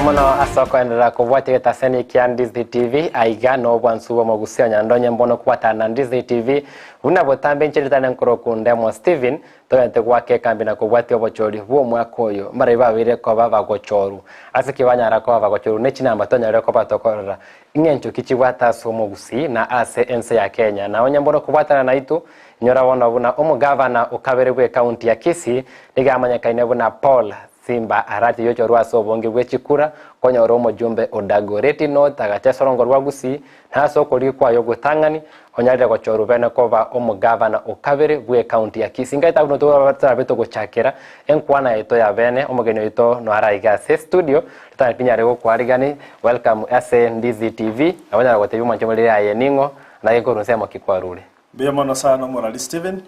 mono asoko endera kubwate taseni kia Ndizi TV aiga no bwansuwa mogusia nyandonye mbono kwata na Ndizi TV una botambe nchirita nkoro kundemo Steven toyante kwake kambi na kubwate Obochori huo mwaka oyo mara babire ko bagochoru asiki banyara ko bagochoru nechina matonya reko batokorera ingencho kichibwata somo gusi na ase ense ya Kenya na onyambono kubwata na itu nyora wona buna omugavana ukabere gwe county ya Kisii nigamanya kaine buna Paul Simba arati yocho rwaso bonge bwechikura konya oromo jumbe odagoreti nota agatesorongo rwagusi naso kuri kwa yo gutangani onyarire gochoru bene kova omugavana ukabere bwe county ya Kisii ngaita buno to batarabeto gochakera enkwana ito ya bene omugeni ito no araiga se studio tutanipinyare go kwarigani welcome ase Ndizi TV abanya gotebi manchomere aye ningo na yeko rusema kikwarure Biyamana sana morali Steven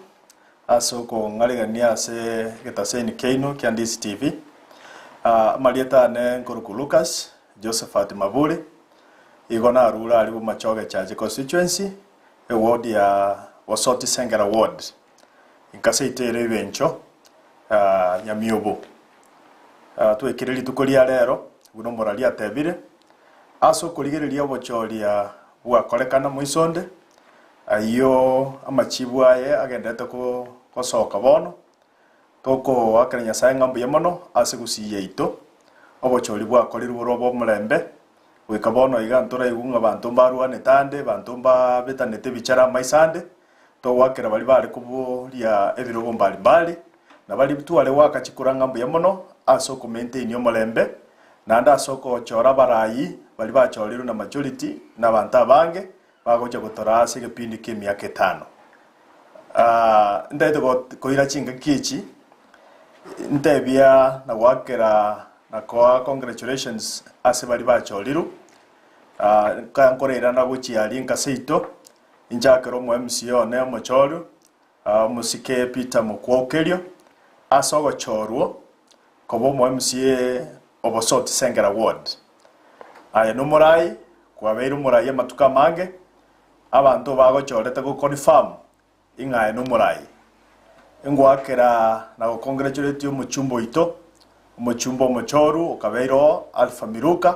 asoko ngaligania ase getaseni keino kia Ndizi TV Marieta ne Nkoruku Lucas Josephat Mabule igona arura ali bumachoge charge constituency e ward ya Wasoti Sengera ward inkase itere bencho ya miobo tuekireli tukolia lero buno morali atebire aso kuligerelia Obochori ya bwakolekana muisonde ayo amachibwa ye agendete ko soka bono toko akarenya sayengambu yemono ase gusiye ito Obochori bwakorirwe robo mulembe wikabono igantora igunga bantu mbaruane tande bantu mba betanete bichara maisande to wakera bali kuburia ebirogo mbali na bali tuale wakachikuranga yemono aso ku maintain yo mulembe nanda soko chora barayi bali bachoriru na majority na banta bange bagocha gutora ase gepindi k'emyaka 5 ndaito koira chinga kichi ntebia na wakera na kwa congratulations ase bali bachoriru kankorera na guchiari nkaseito injakero mu MCO ne Obochori musike Peter Mukwokerio asogo chorwo kobo mu MCA Obosoti Sengera ward aya no murai kwa beru murai matuka mange abantu bagochorete go confirm ingaye no murai ingwakera na go congratulate umuchumbo ito umuchumbo Obochoru ukabeiro Alpha Miruka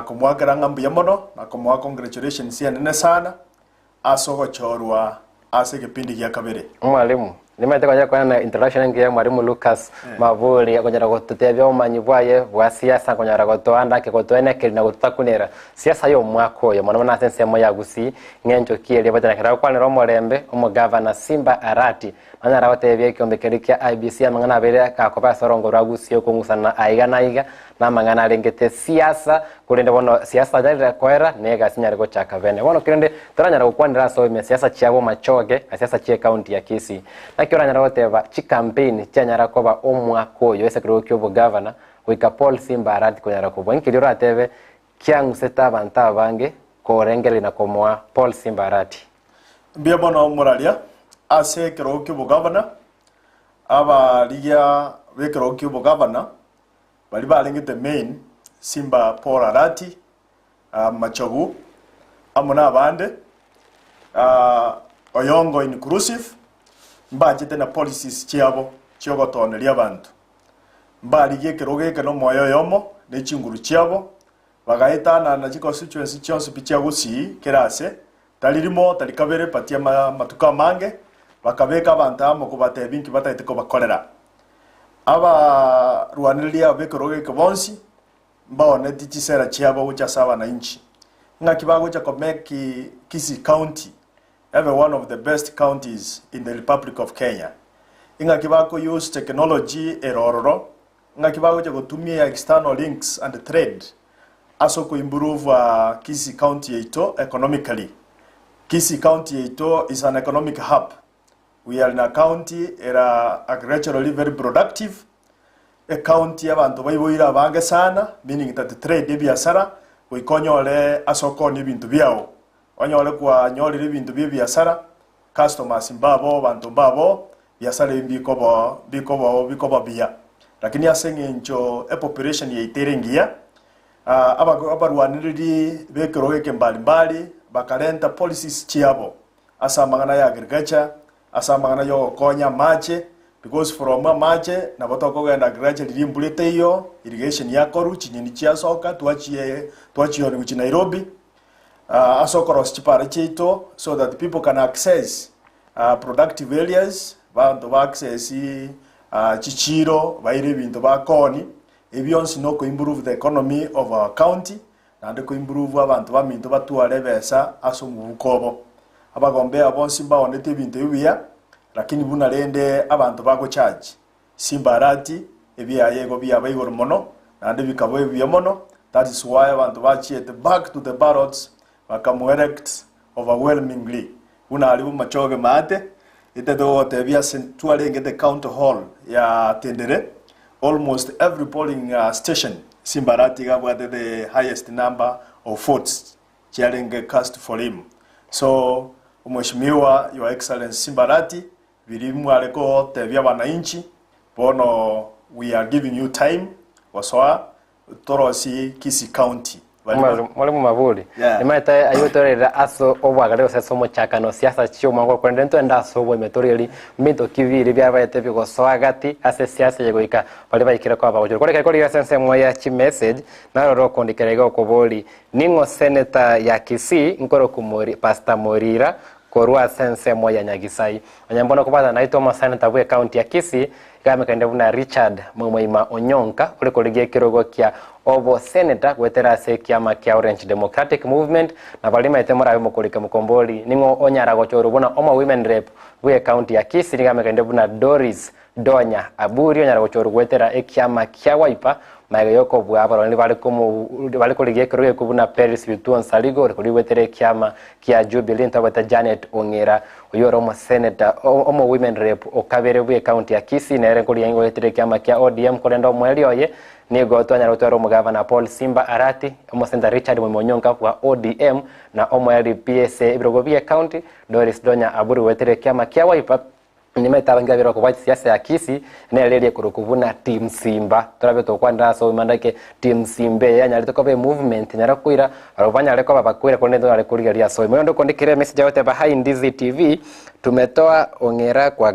kumwakera ngambu yamono na kumwa congratulations ya nene sana asogo chorwa ase kipindi ya kabere mwalimu nimete kwa na international ngiye mwalimu Lucas Mabuli akonyara gotutebya umanyi bwaye bwa siasa akonyara gotoanda ke gotoene kiri na gotutakunera siasa yo mwako yo mwana sense mo yagusi ngenjo kiele batana kira kwa nero morembe umugavana Simba Arati manyara gotebya ikombe kirikia IBC amangana bere akakopa sorongo rwagusi yo kungusana aiga na mangana lengete siasa kulende bono siasa dalira kwera nega sinyare go chaka bene bono kirende toranyara gukwanira so ime siasa chiabo machoge siasa chie county ya Kisii nakyo nyara goteba chi campaign cyanyara koba omwako yo ese kiro kyo governor wika Paul Simba Arati kunyara kubwa nkiriro atebe kyanguseta banta bange korengele na komwa Paul Simba Arati bia bono moralia ase kiro kyo governor aba liya wekiro kyo governor bali balengete main Simba Paul Arati machogu amuna bande oyongo inclusive mbajete na policies chiabo chiogotoneria abantu mbali gekeroge keno moyo yomo ne chinguru chiabo bagaitana na constituency chonse pichagusi kerase talirimo talikabere patia matuka mange bakabeka bantamo kubate binki bataite ko bakorera aba ruanilia bekeroge kebonsi mbone tichisera chiabo ucha sawa na inchi ngakibago cha komeki Kisii County one of the best counties in the Republic of Kenya. Inga kibako use technology erororo. Inga kibako cha kutumia external links and trade. Aso ku improve Kisii County ito economically. Kisii County ito is an economic hub. We are in a county era agriculturally very productive. A county abantu bayiboira bange sana, meaning that the trade biashara wikonyole asoko ni bintu byao. Wanyole kwa nyoli bintu biashara customers mbabo bantu mbabo biashara bikobo bia lakini asenge ncho population ya iterengia abarwaniriri bekeroge kembali bakalenta policies chiabo asa magana ya agriculture asa magana yo konya mache because from amache na botoko genda gradually limbulete hiyo irrigation yakoru chinyini chia soka tuachie ni Nairobi asokoros chipare chito so that people can access productive areas bantu ba access chichiro baire bintu bakoni ebyonsi no ko improve the economy of our county and ko improve abantu bamintu batware besa aso mu bukobo abagombe abonsi baonete bintu biya lakini buna rende abantu bago charge simbarati ebiya yego biya bayigoro mono and bikabo ebiya mono. That is why abantu bachiete back to the ballots bakamu elect overwhelmingly una alibu machoge mate ite do tebia sentuale ngete count hall ya tendere almost every polling station simbarati gabwa the highest number of votes challenge cast for him. So mheshimiwa your excellency Simbarati bilimu aleko tebia wananchi bono we are giving you time waswa torosi Kisii County mwalimu Mavuli nimaita ayotorera aso obwagale oseso mochakano siasa chuma ngo kwendento enda so bwo metoreli mito kiviri bya bayete biko swagati ase siasa yegoika bali bayikira kwa Obochori kole kole sense moya chi message na ro kondikerega okoboli ningo senator ya Kisii nkoro kumori Pastor Morira korwa sense moya Nyagisai anyambona kupata naito ma senator bwe county ya Kisii kama kende buna Richard Mumwima Onyonka kule kolegia kirogo kia obo senator kwetera se kiama kia Orange Democratic Movement na balima itemora bimo kulika mukomboli ningo onyara gochoro buna oma women rep bwe county ya Kisii kama kende buna Doris Donya Aburi onyara gochoro kwetera ekiama kia Wiper magayoko bwa abaroni bali kolegia kirogo kubuna Paris Bituon Saligo kuli wetere kiama kia Jubilee ntawata Janet Ongera uyoro mo senator omo women rep okabere bwe county ya Kisii nere kuli yango wetere kiama kia ODM kolendo mweli oye ni gotwanya rotoro mugavana Paul Simba Arati omo senator Richard Mumonyonka kwa ODM na omo PSA Ibrogovia county Doris Donya Aburi wetere kiama kia Wiper nimetabanga biro kwa siasa ya Kisii na lele kurukuvuna team Simba turabe to kwanda so mandake team Simbe yanya litoko be movement nyara kuira arobanya leko babakwira konendo ale kurigalia so moyo kondikire message yote behind Ndizi TV tumetoa ongera kwa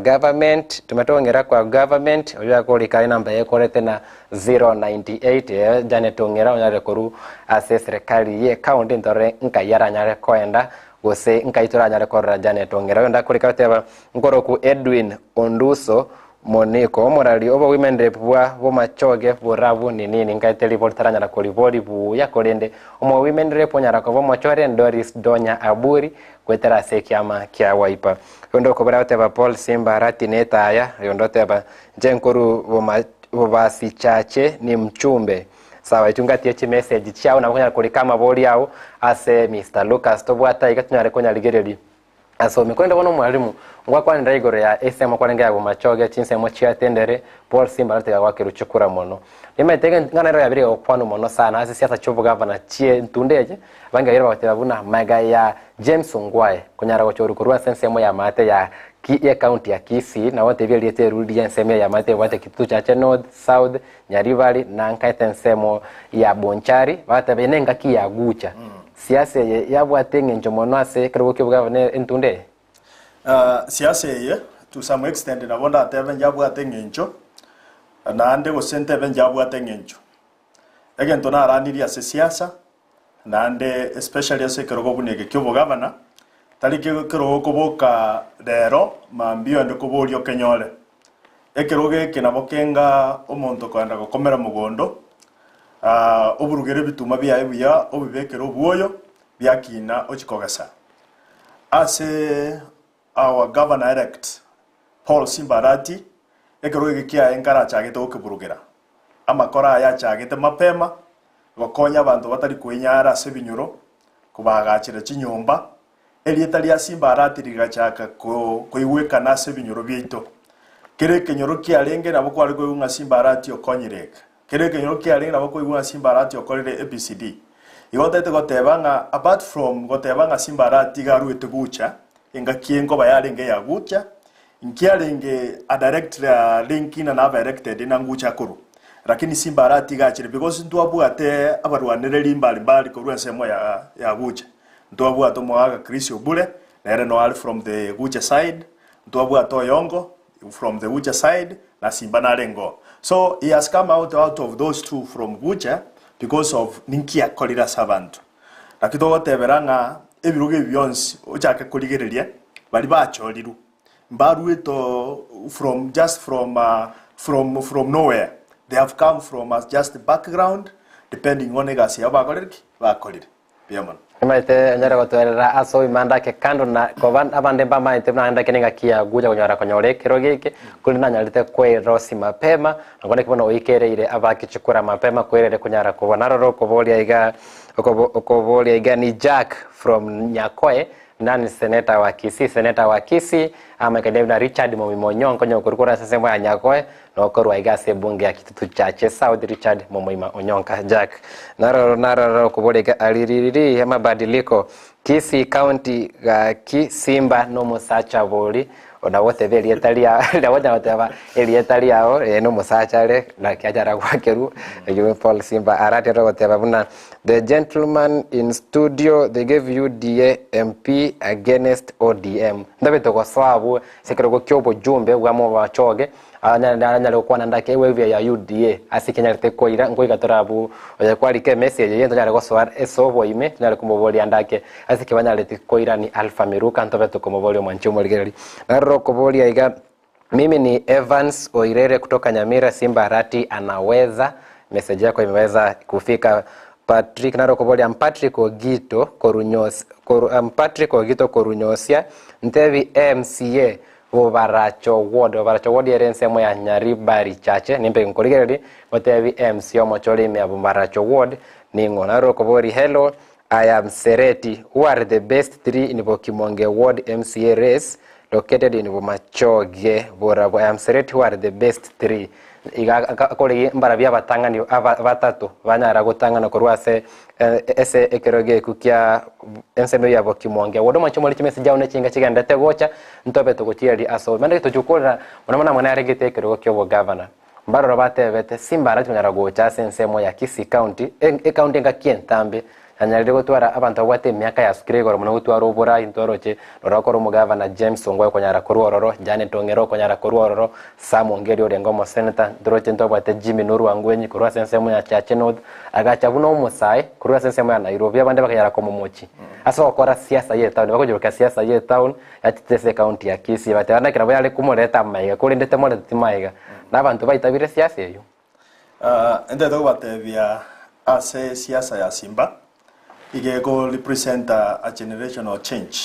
government oya kolika namba yako tena 098 Janet Ongera onyare koru ase serikali ye county ntore nkayara nyare koenda gose nkaitora nyare korra Janet Ongera yonda kulika teba ngoro ku Edwin Onduso Moniko morali obo women rep bo machoge borabu nini ngaiteli voltaranya na koliboli bu yakolende omo women rep nyara ko bo machore Doris Donya Aburi kwetera sekiama kia Wiper yondo ko bara teba Paul Simba Arati netaya yondo teba jenkuru bo basi chache ni mchumbe sawa itungatie chi message chao na kunya kulikama boli yao ase Mr Lucas tobwata ikatunyare konya ligereri aso mikwenda bono mwalimu ngwa kwa ndaigoro ya SM kwa lenga ya machoge chinse mo chia tendere Paul Simba Arati ya wake ruchukura mono nimetege ngana ro yabire okwano mono sana ase siasa chobo governor chie ntundeje banga yero batebuna maga ya James Ongwae kunyara gochoru kurwa sense mo ya mate ya county ya Kisii na wote vile lete rudi ya nsemo ya mate wote kitu cha North South Nyarivali na nkaite nsemo ya Bonchari wata benenga ki ya gucha siasa ya bwatenge njomono ase kiroke bugavane entunde siasa ye to some extent na bonda ateben ya bwatenge njo na ande go sente ben ya bwatenge njo again to na rani ya siasa na ande especially ase kirogo bunege kyo bugavana talike kirogo kuboka dero mambio ande kubolio kenyole ekiroge kinabokenga omonto kwanda gukomera mugondo oburugere bituma bya ebuya obibekero buoyo byakina ochikogasa ase our governor elect Paul Simba Arati ekiroge kia enkara chagete okiburugera amakora ya chagete mapema gokonya abantu batari kwenyara ase binyuro kubagachira chinyomba elieta lya Simba Arati ligachaka koiweka nase binyuro byeito kere kenyoro kia lenge nabo kwali koyunga Simba Arati okonyireka kere kenyoro kia lenge nabo koyunga Simba Arati okorere ABCD igotete gotebanga apart from gotebanga Simba Arati garu etegucha enga kiengo bayalenge ya gucha inkialenge a direct linki na directed na ngucha kuru lakini Simba Arati gachire because ntwabwate abarwanire limbali bali ko rwensemo ya gucha ntwabwate mwaga Chris Obule na ere no all from the gucha side ntwabwate Oyongo from the Uja side na Simba na Rengo. So he has come out of those two from Uja because of ninkia kolira sabantu. Lakito teberanga ebiruge byonsi ochaka koligereria bali bacholiru. Mbaru eto from nowhere. They have come from as just the background depending on egasi abakolerki bakolire. Biaman. Maite nyara gotwerera aso imanda ke kando na kovan abande bama ite na anda keninga kia guja kunyara konyore kirogeke kulina nyalite kwe rosi mapema ngone kibono oikereire abakichukura mapema kwerere kunyara kubona roro kobolia iga ni Jack from Nyakoe nani seneta wa Kisii ama kadevna Richard Momimonyongo nyokurukura sasa mwa Nyakoe no korwa igase bunge ya kitutu chache South Richard Momoima Onyonka Jack nararo kubolega aliriri mabadiliko Kisii County Simba no musacha boli ona wote beli etalia ndawoda wotaba eli etalia no musacha le na kiajara kwakeru you Paul Simba arate roteba buna the gentleman in studio they gave UDA MP against ODM ndabe to kwa sababu sekero kyobo jumbe bwamo bachoge anyalo kwa ndake wewe ya UDA asikinyarite koira ngo igatorabu oya kwalike message yento nyalo goswar esobo ime nyalo kumoboli andake asikibanyalite koira ni Alpha Miruka ntobe to kumoboli mwanchumo ligeri naro koboli aiga mimi ni Evans Oirere kutoka Nyamira Simba Arati anaweza message yako imeweza kufika Patrick naro koboli Patrick Ogito Korunyosia Ntevi MCA Obaracho ward yerense mo ya Nyaribari chache nimbe nkoligereri Otevi MC Omochori me Abaracho ward ningo naro kobori hello I am Sereti who are the best 3 in Bokimonge ward MCA race located in Bomachoge Bora I am Sereti who are the best 3 kolegi mbarabia batangani batatu banyara gutangana kurwase ese ekeroge kukia enseme ya Bokimonge wodo manchomoli chimese jaune chinga chiganda tegocha ntobe togochieri aso mande tujukura mwana mwana aregete ekerogo kyobo governor mbaro batebete Simba Arati nyara gocha sensemo ya Kisii County county ngakientambe anyalire gutwara abantu bwate myaka ya skrego muno gutwara ubura intoroche rorakoro mugavana James Ongwe konyara kuruororo jane tongero konyara kuruororo Samongeri orengomo senator ndoroche ntobwate Jimmy Nuru Wangwenyi kurwa sensemo ya Chache North agacha buno musai kurwa sensemo ya Nairobi abande bakanyara komomochi aso okora siasa ye town bakojuruka siasa ye town ya Tese county ya Kisii batana kirabo yale kumoreta maiga kurindete moreta maiga nabantu baitabire siasa yo ende tobwate via ase siasa ya Simba igego represent a generational change.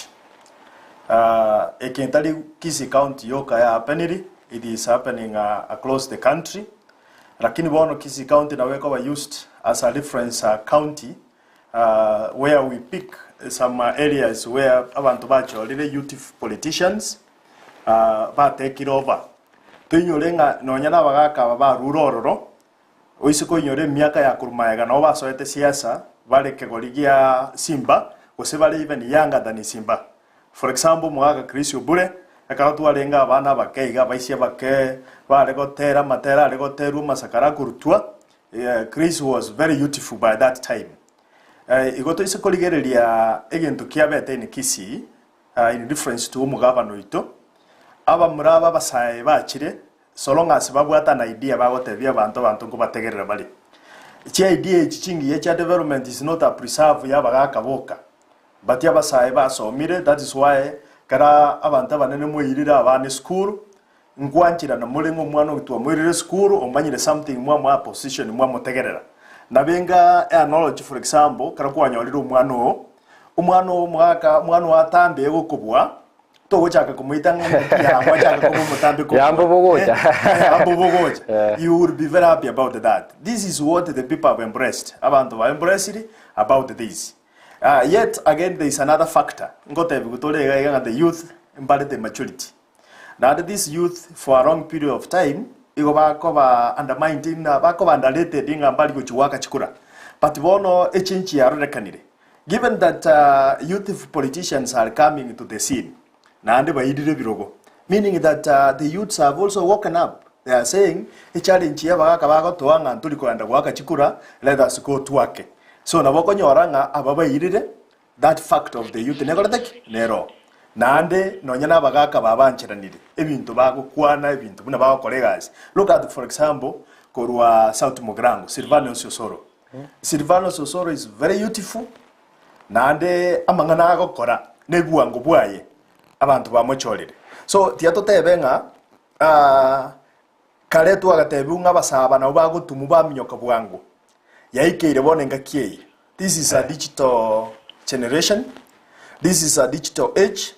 Ekentali Kisii County yoka ya happening, it is happening across the country. Lakini bono Kisii County na weko were used as a reference county where we pick some areas where abantu bacho lile youth politicians ba take it over. Tunyolenga nonyana bagaka ba rurororo oisiko nyore miaka ya kurumayaga no basoete siasa vale kegoligia Simba ose vale even younger than Simba. For example mwaga Chris Obure akatu alenga abana bakeiga baisia bake vale gotera matera le goteru masakara kurtua. Chris was very youthful by that time. Igoto ise koligerelia egento kiabete ni Kisii in difference to mugabano ito aba muraba basaye bachire so long as babwata na idea bagotebia abantu ngo bategerera bali. Ichi idea chichingi ya development is not a preserve ya bagaka boka but ya basaye basomire. That is why kara abantu banene mwirira abane school ngwanchira na mulengo mwana gitwa mwirire school omanyire something mwa position mwa mutegerera nabenga knowledge. For example kara kwanyolira umwana watambe gukubwa togochaka kumuitanga ya wachaka kumutambe ko yambo bogocha you will be very happy about that. This is what the people have embraced. Abantu have embraced about this. Yet again there is another factor ngote bigutolega the youth embarrassed the maturity. Now this youth for a long period of time igo bakoba undermined na bakoba underrated inga mbali kuchuwaka chikura but bono echinchi ya rekanire given that youth politicians are coming to the scene na ande bayidire birogo meaning that the youths have also woken up. They are saying a challenge ya bagaka bagotoanga ntuliko anda gwaka chikura let us go to work. So na boko nyoranga ababa yirire that fact of the youth negoratek nero nande nonyana bagaka babanchiranire ebintu bagukwana ebintu buna bakolegas. Look at, for example, korwa South Mogrango, Silvanus Osoro. Silvanus Osoro is very beautiful. Nande amangana agokora nebuango bwaye abantu bamochorere. So tiato tebenga kare tu agatebunga basaba na bagutumu bamnyoka bwangu. Yaikeire bonenga kiye. This is a digital generation. This is a digital age.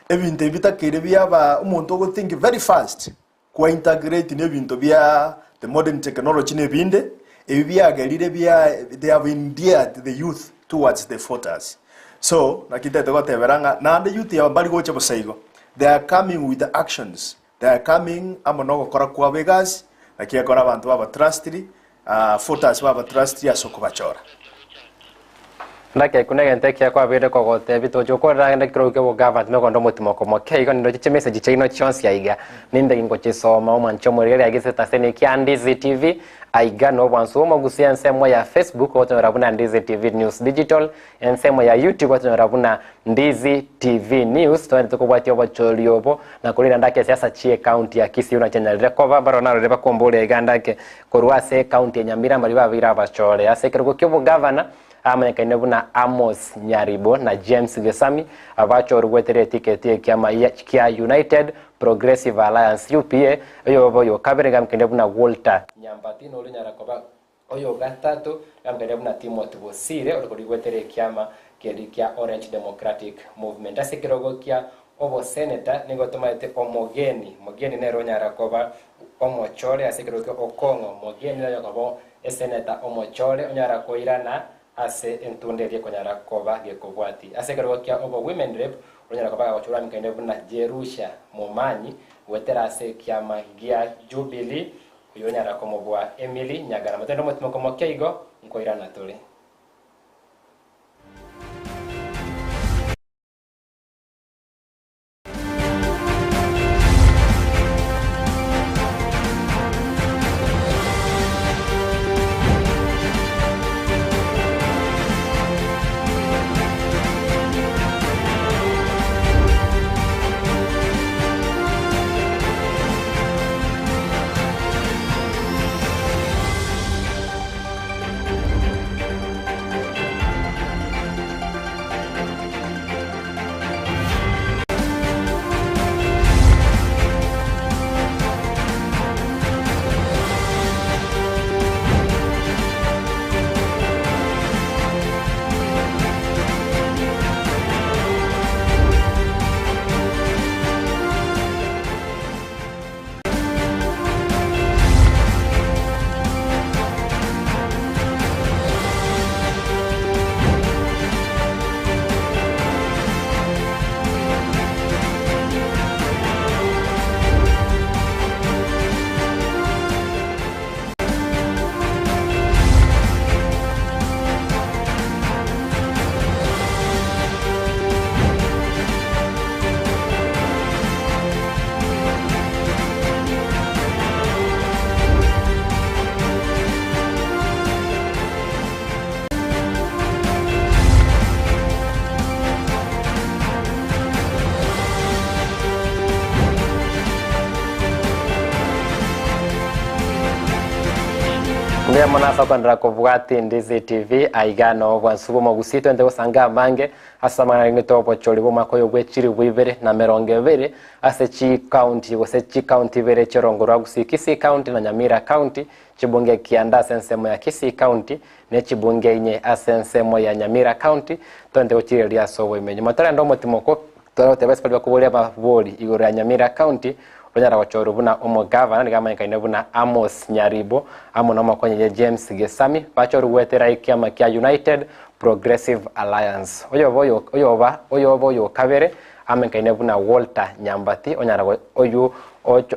Ebintu bitakire byaba umuntu go think very fast. Kwa integrate nebintu bya the modern technology nebinde ebyagalire bya they have endeared the youth towards the photos. So nakitete goteberanga na the youth yabali gocha busaigo. They are coming with the actions. They are coming amono gukora kwa Vegas nakiyakora abantu baba trustly photos baba trustly asoko bachora. Ndake kuna gente kia kwa bire ko gote bito joko ranga kro ke bo government me kondo mutimo ko moke iko ndo chiche message chino chance yaiga ninde ngo chisoma umancho muri yagise tasene kia Ndizi TV aiga no bwanso magusia nsemo ya Facebook wote rabuna Ndizi TV News Digital nsemo ya YouTube wote rabuna Ndizi TV News to ndo kubati Obochori obo na kulira ndake siasa chie county ya Kisii una channel recover barona reba kombole igandake korwase county ya Nyamira maliba vira bachole asekero kyo governor amanyakaine buna Amos Nyaribo na James Gesami abacho rugwetere tiketi kia United Progressive Alliance UPA oyo kabere gamkende buna Walter Nyambati no lunyara koba oyo gatatu gamkende buna Timothy Bosire orugwetere kiama kia Orange Democratic Movement asekirogo kia obo senator nigotomaite omogeni nero nyara koba Omochori asekirogo Okongo mogeni nayo koba senator Omochori onyara koirana ase entunderie konyara koba gekobwati ase kerwakia obo women rep onyara koba wachura mikaine buna Jerusha Momanyi wetera ase kiama gia Jubilee uyonyara komobwa Emily Nyagara matendo mutimo komokeigo nkoirana tole. Ndia mwana sokondra kovwati Ndizi TV aigano bwansubo mogusito ende osanga mange asamana ngito Obochori bo makoyo gwechiri bwibere na meronge bere ase chi county bere chirongorwa gusikisi county na Nyamira county chibunge kianda sensemo ya Kisii county ne chibunge inye asensemo ya Nyamira county tonde ochire lia sowe imenye matara ndo motimoko torote basi pali bakubolia bavoli igoro ya Nyamira county onyara Obochori buna omo governor nigamanyikaine buna Amos Nyaribo amono makonye James Gesami Obochori wetera ikiama kia United Progressive Alliance oyo kabere amanyikaine buna Walter Nyambati onyara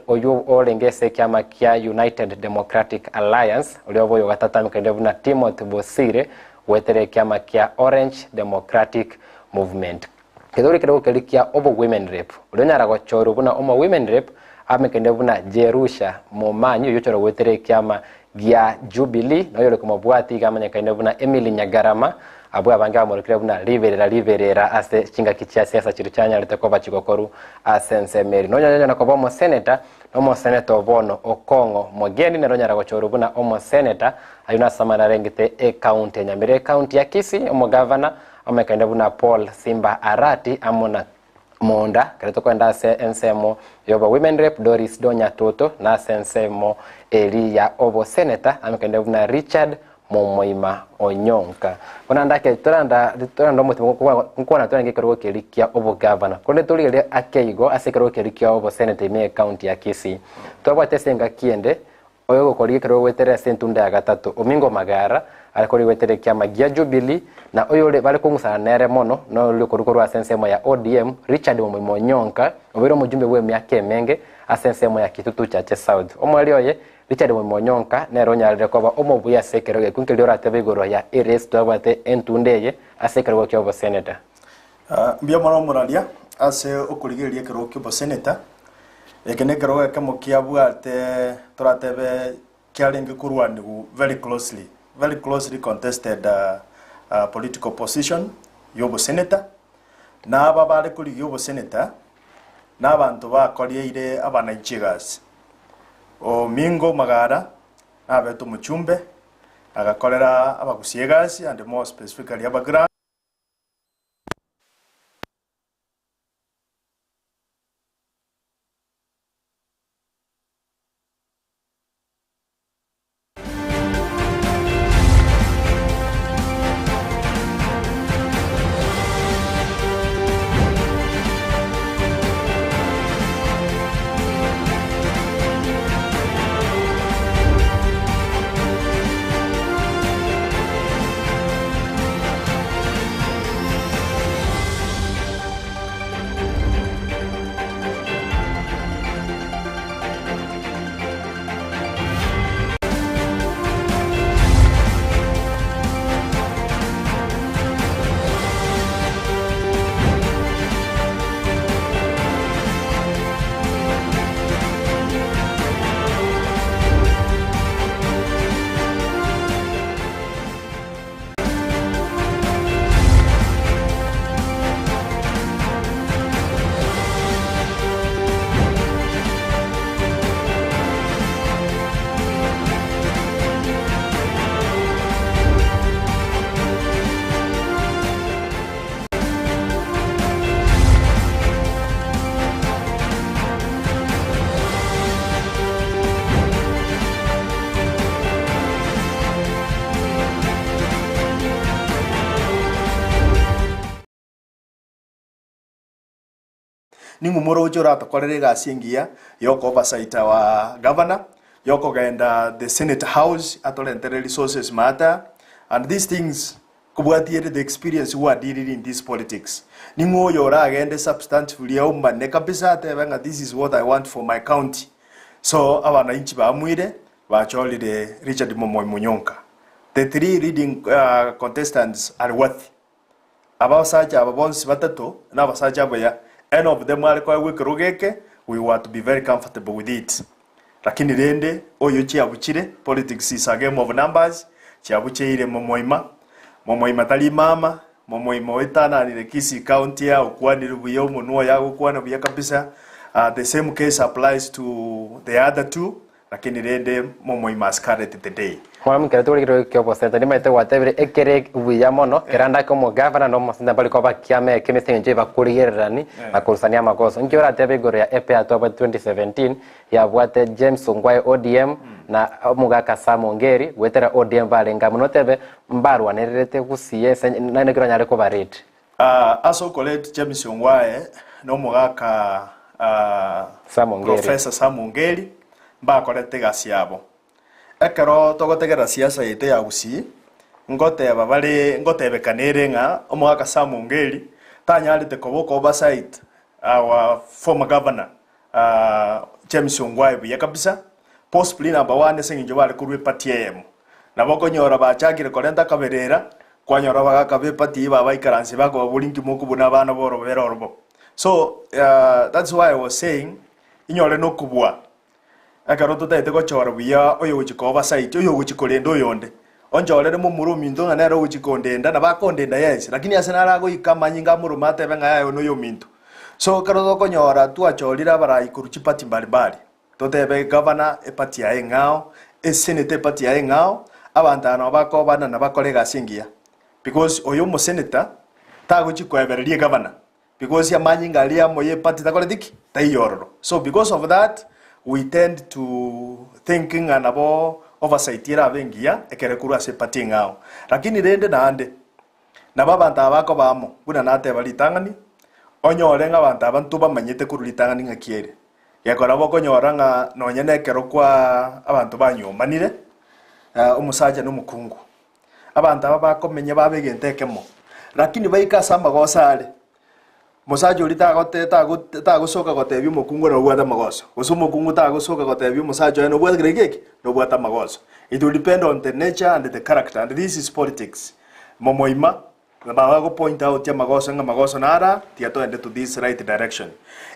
oyo olengese kiama kia United Democratic Alliance oyo gatata amanyikaine buna Timothy Bosire wetera kiama kia Orange Democratic Movement kedori kedo kelikia obo women rep onyara Obochori buna omo women rep amekende buna Jerusha Momanyi yochoro wetere kiama gia Jubilee na yole komobwati gamanya kaine buna Emily Nyagarama abwa abange bamurikire buna liberera ase chinga kichya siasa chiru cyanya liteko bachikokoru asense meri nonya na kobo mo senator no mo senator bono okongo mogeni ne ronya ragochoro buna omo senator ayuna samana rengite e county nyamire county ya Kisii omo governor amekaenda buna Paul Simba Arati amona monda kareto kwenda se ensemo yoba women rep Doris Donya Toto na sensemo eli ya obo senator amekaenda buna Richard Momoima Onyonka bona ndake toranda mutima kuona twange kero kelikia obo governor kone tuli akeigo asekero kelikia obo senator me county ya Kisii twabwa tesenga kiende oyo gukori kero wetere sentunda ya gatatu Omingo Magara alikori wetere kia magia Jubilee na oyo le bale kungusana nere mono no le korukoro asensemo ya ODM Richard Momoima Onyonka obero mujumbe we myake menge asensemo ya Kitutu Chache South omwali oye Richard Momoima Onyonka nero nyalire koba omobuya sekero kunkeli ora tebegoro ya erest twabate entundeye asekero kwa obo senator mbia mwana muralia ase okurigeria kero kwa obo senator ekene kero kemo kiabwate toratebe kialengi kurwanigu very closely contested political position yobo senator na aba bale kuri yobo senator na abantu bakorieire abanaichigas Omingo Magara abeto muchumbe agakorera abagusiegasi and more specifically abagra ningu moro ujora atakorere gasingia yoko oversight wa governor yoko genda the Senate House atolente resources matter and these things kubwatiere the experience who are dealing in this politics ningu yora agende substantively au manne kabisa atebenga this is what I want for my county so abananchi bamwire bacholire Richard Momoima Onyonka the three leading contestants are worthy abasaja ababonsi batatu na abasaja baya end of them are kwa wikirugeke we want to be very comfortable with it lakini rende oyo chiabuchire politics is a game of numbers chiabuchire Momoima tali mama Momoima wetana ni Kisii county ya ukwani rubuyo munuo ya ukwana buya kabisa the same case applies to the other two lakini rende Momoima scarlet today Mwamu kero kiro kiobo senator ni maite watebire ekere buya mono keranda komo governor no mosinda bali koba kiame kemese nje bakurierani bakurusania makoso nkiora tebe goro ya EPA to 2017 ya bwate James Ongwae ODM na mugaka Samongeri wetera ODM balenga muno tebe mbarwa nerete kusiye nane kiro nyale ko barete aso collect James Ongwae no mugaka Samongeri Professor Samongeri bakorete gasiabo ekero togotegera siasa yete ya Gusii ngoteba bali ngotebekanire nga omwaka Samongeri tanyalite koboko oversight our former governor James Ongwae buya kabisa possibly number 1 senginjo bali kurwe party AM naboko nyora bachagire kolenda kaberera kwanyora bagakabe party baba ikaranse bako bulingi muku buna bana boro berorbo so that's why I was saying inyore no kubwa akaroto taite ko chora buya oyo uchikoba site oyo uchikolendo yonde onjorere mumuru minto nganero uchikondenda na bakondenda yes lakini asenara go ikamanyinga muru mate benga yayo no yo minto so karo konyora tu achorira bara ikuruchi pati mbali totebe governor epati ya engao senate epati ya engao abantana bako bana na bakolega singia because oyo mo senator tago chikwebererie governor because ya manyinga alia moye pati takole diki tayororo so because of that we tend to thinking anabo oversight ira bengia ekere kuru ase pati ngao lakini rende na ande na babanta bako bamo buna nate balitangani onyore nga banta abantu bamanyete kuru litangani ngakiere yakora boko nyoranga nonyene kero kwa abantu banyomanire umusaja n'umukungu abantu bakomenya babegentekemo lakini bayikasa magosale musaja uri tagosoka gotebya umukungu no bwata magoso gusu umukungu tagosoka gotebya umusaja no bwata gregeki no bwata magoso it will depend on the nature and the character and this is politics momoima bago point out ya magoso nga magoso nara tiato ende to this right direction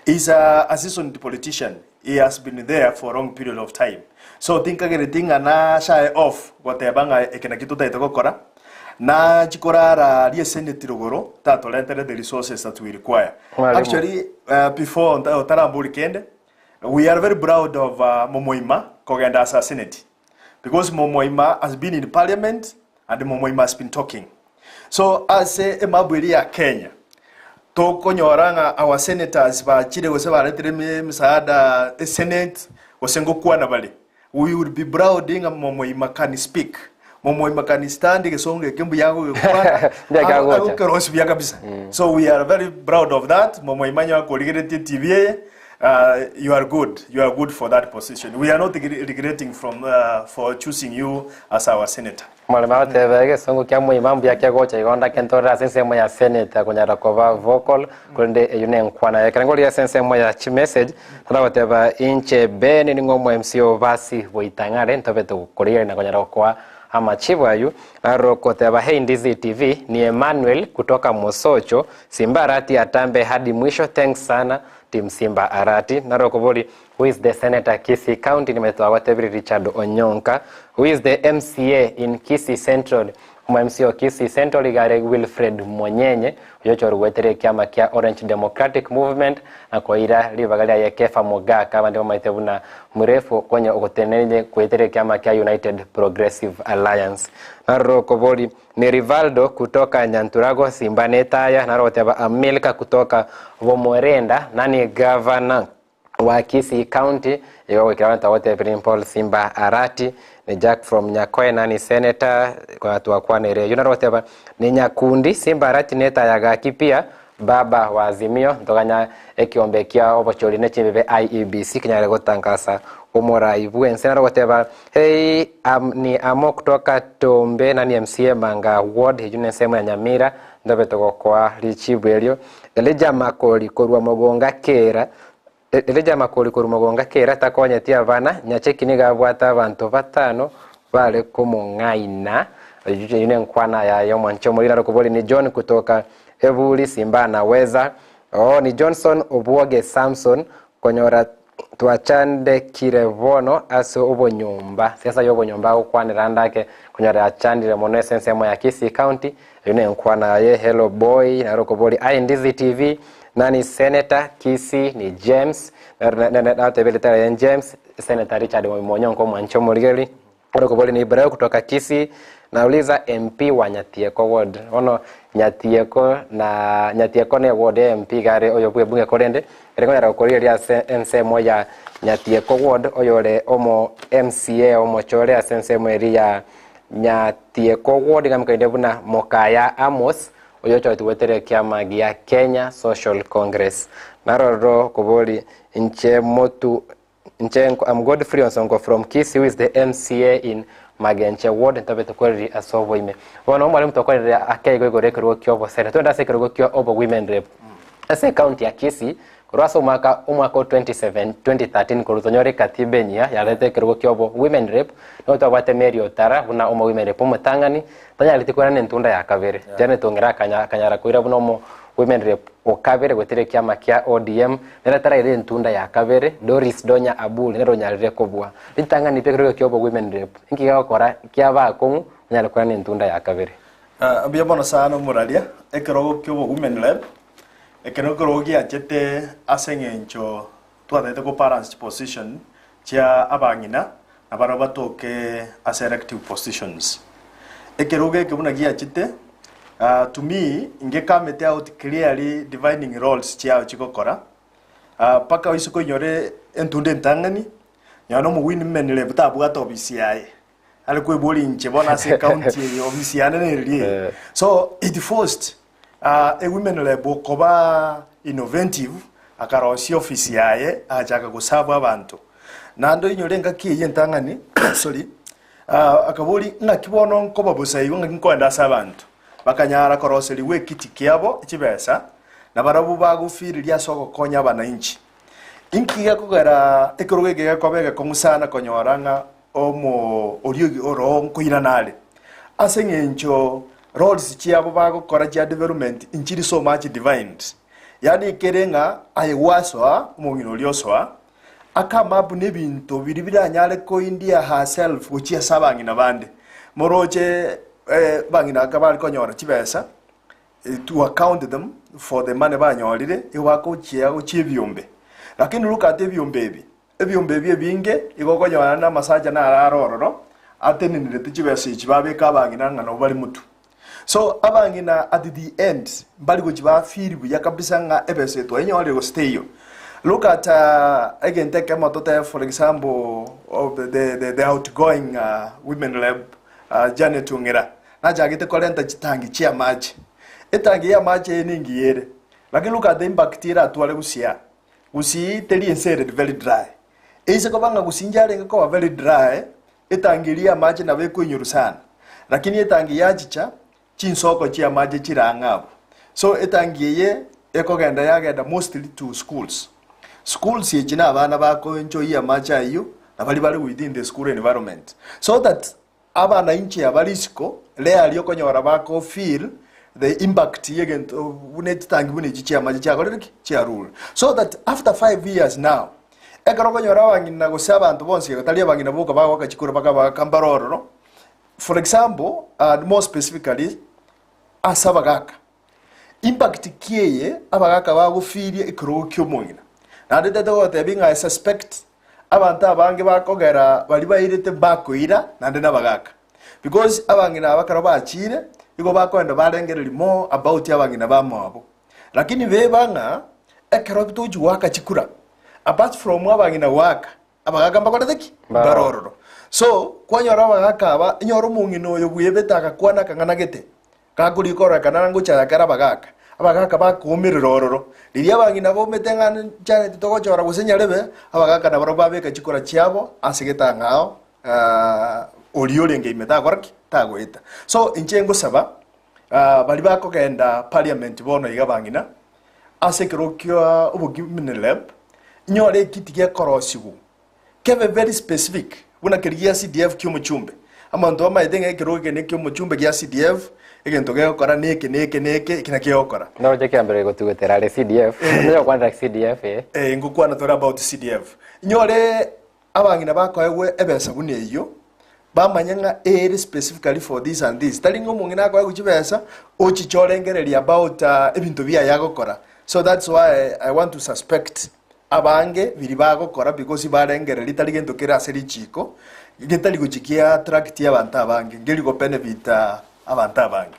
is a seasoned politician he has been there for a long period of time so think everything ana shy off whatever ekena kitu taito gokora na chikorara lie senate rogoro tato lentere the resources that we require actually before tarambuli kende we are very proud of Momoima kogenda as a senate because Momoima has been in parliament and Momoima has been talking so as a mabwiri ya Kenya toko nyoranga our senators ba chire gose baretere misaada senate osengo kwa na bali we would be proud inga Momoima can speak Momoima can stand gesonge kembu yangu kwa kerosi bya kabisa so we are very proud of that Momoima nya ko ligete TV you are good for that position we are not regretting for choosing you as our senator Mwalimu atebege songo kya muimambu yake gocha igonda kentora sense ya senate kunyara kova vocal kunde yune nkwana yakangoli ya sense ya chi message tawateba inche bene ningo mu MCO basi boitangare ntobeto kuria na kunyara kwa ama chiwayu na rokoteba hey Ndizi TV ni Emmanuel kutoka Mosocho Simba Arati atambe hadi mwisho thanks sana team Simba Arati na rokoboli who is the senator Kisii County nimetoa watebri Richard Onyonka who is the MCA in Kisii Central MCO Kisii Central igare Wilfred Monyenye yochoro wetere kiama kia Orange Democratic Movement na kwa ira libagalia ya Kefa Mogaka bandi maitebuna mrefu kwenye okotenenye kwetere kiama kia United Progressive Alliance na rokoboli ni Rivaldo kutoka Nyanturago Simbanetaya na roteba Amelka kutoka Vomorenda nani governor wa Kisii County yewe kiranta wote Paul Simba Arati ni Jack from Nyakoe nani senator kwa watu wa Kwanere yuna roteba ni Nyakundi Simba Arati neta yaga kipia baba wa Azimio ndoganya ekiombekea Obochori ne chimbe IEBC kinyare gotangasa umora ibu ensena roteba hey ni amo kutoka Tombe nani MCA Manga ward hijune sema ya Nyamira ndobeto kwa lichibwelio Elija Makoli korwa mogonga kera Eleja makoli kurumogonga kera takonya tia vana nyacheki niga bwata abantu batano bale kumungaina yune nkwana ya yomwanchomo lina rokoboli ni John kutoka Evuli Simba na Weza ni Johnson Obuoge Samson konyora tuachande Kirevono aso Obonyomba sasa yobonyomba ukwanira ndake konyora achandire mono essence ya Kisii County yune nkwana ye hello boy na rokoboli Ndizi TV nani senator Kisii ni James na tebeleta ya James senator Richard Monyonko mwanchomo ligeli rokoboli ni Ibrahim kutoka Kisii nauliza MP wa Nyatieko ward ono Nyatieko ne ward MP gare oyo bunge korende rekona rokoli ya sense moja Nyatieko ward oyole omo MCA omo chole ya sense mweri ya Nyatieko ward ngamkainde buna Mokaya Amos oyocho tuwetere kiama gia Kenya Social Congress naroro koboli nche I'm Godfrey Onsongo from Kisii who is the MCA in Magenche ward ntabeto kweli asovo ime wana mwalimu tokweli akaigo gorekero kyobo sena twenda sekero kyo obo women rep ase county ya Kisii kurasa umwaka 2013 kurutonyore katibenya yalete kero kyobo women rep no twabate Mary Otara buna omo women rep mutangani tanya litikora nentunda ya Kavere jane tongera kanyara kuira buno omo women rep okavere gwetere kiama kia ODM nera tara ile ntunda ya Kavere Doris Donya Abuli nero nyalire kobwa litangani pekero kyobo women rep inki gakora kia ba kongu nyala kwa ni ntunda ya kabiri ambia bona sana muralia ekero kyo women lab ekero kero gi achete asengencho twadete ko parents position chia abangina abara batoke as elective positions ekero ge kebuna gi achete to me inge kamete out clearly dividing roles chia chikokora paka wisiko nyore entunde ntangani nyano mu women lab tabwato bisiaye alikuwa boli nche bona se county office yanene so it forced a women lab koba innovative akarosi office yaye ajaka kusaba abantu nando inyolenga kiye ntangani sorry akaboli ngakibono nkoba busayi nginkwenda sabantu bakanyara koroseli wekiti kyabo kibesa nabarabu bagufiriria soko konya bananchi inkiga kugara ekorogege kobega komusana konyoranga omo oriogi oro nkoira nale asengencho roles chiabo bagokora cha development inchiri so much divined yani kerenga ayewaswa mungino lioswa akamabu nebinto biribiranyale ko India herself uchia sabangina bande moroche bangina akabali konyora chibesa to account them for the money banyorire iwako chia uchibyombe lakini lukate byombebi ebyombebi binge igokonyora na masaja na araroro ateninire tichibesa ichibabe kabangina ngana bali mutu so abangina at the end bali kuchiba feel buya kabisa nga ebese to enyore go stay yo look at again take motote for example of the outgoing women lab Janet Ungira na jagite kolenta chitangi chia maji etangi ya maji eningi yere lakini look at the bacteria atwale gusia usi teli inserted very dry ise ko banga gusinjale ko very dry etangilia maji na beko inyuru sana lakini etangi yajicha chinsoko chia maji chirangabo so etangiye ekogenda yagenda mostly to schools yechina abana bako enjoy ya maji ayo na bali within the school environment so that abana inchi abalisiko le aliyokonyora bako feel the impact yegento unetangi bunechichia maji chakoreki chia rule so that after 5 years now ekarokonyora wangina go sabantu bonse gatalia bangina buka bago kachikura baka bakambaroro no for example more specifically asabagaka impact kieye abagaka bagufirie ikrokyo mungina na ndete gote binga suspect abantu abange bakogera bali bayirete bakoira na ndena bagaka because abangina abakaro bachire igo bakwenda barengereri more about abangina bamabo lakini bebanga ekero bituju waka chikura apart from abangina waka abagaka mbakoretheki barororo so kwanyora abagaka aba nyoro mungino yo buyebetaka kwana kangana gete kakuri kora kana ngucha yakara abagaka bakumirira ororo riri abangina bo metengana cyane titogochora gusenyarebe abagaka na baroba beka chikora cyabo asigeta ngao oliolenge imeta gorki tagoita so inchengo saba bali bakogenda parliament bono igabangina asekirokyo ubugimine lab nyore kitikia korosigu keve very specific buna kiriya CDF kyumuchumbe amanto amaitenga kiroge ne kyumuchumbe gya CDF egento gekora neke kina kyokora no je kyambere gotugotera le CDF no kwanda CDF ngukwana tora about CDF nyore abangina bakoewe ebesa buneyo bamanyanga ere specifically for this and this talingo mungina kwa kuchibesa ochichorengereri about ebintu bya yagokora so that's why I want to suspect abange biri bagokora because barengereri taligento kera seri chiko getali guchikia attract y'abantu abange ngeli go benefit abantu abange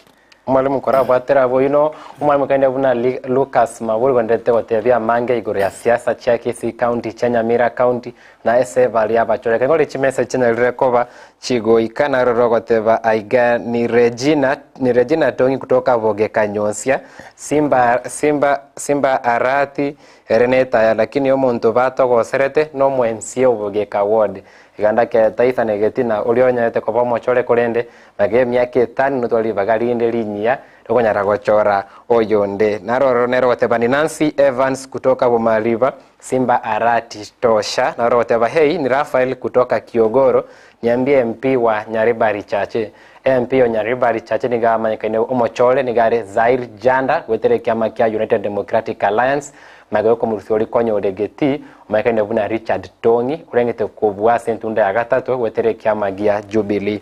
mwalimu kora bwatera boyino umwalimu kende buna Lucas Maburi gondete gotebya mange igoro ya siasa chake si county Nyamira county na ese bali abachore ngole chimese chene rekoba chigo ikana rorogoteba aiga ni Regina Tongi kutoka Voge Kanyonsia Simba Arati Reneta ya lakini omuntu batogoserete no mwensie Voge Kaward iganda ke taifa negetina ulionyete ko Obochori kurende mage myake 5 nutoli bagalinde linya tokonyara gochora oyonde naroro nero tebani Nancy Evans kutoka Bumaliva Simba Arati tosha naroro teba hey ni Rafael kutoka Kiogoro niambie MP wa Nyaribari Chache MP wa Nyaribari Chache ni gama nyakene Obochori ni gare Zaire Janda wetere kiama kia United Democratic Alliance magako murusiori konyo odegeti umakende buna Richard Tongi urengete kubwa sentunda ya gatatu wetere kiama gia Jubilee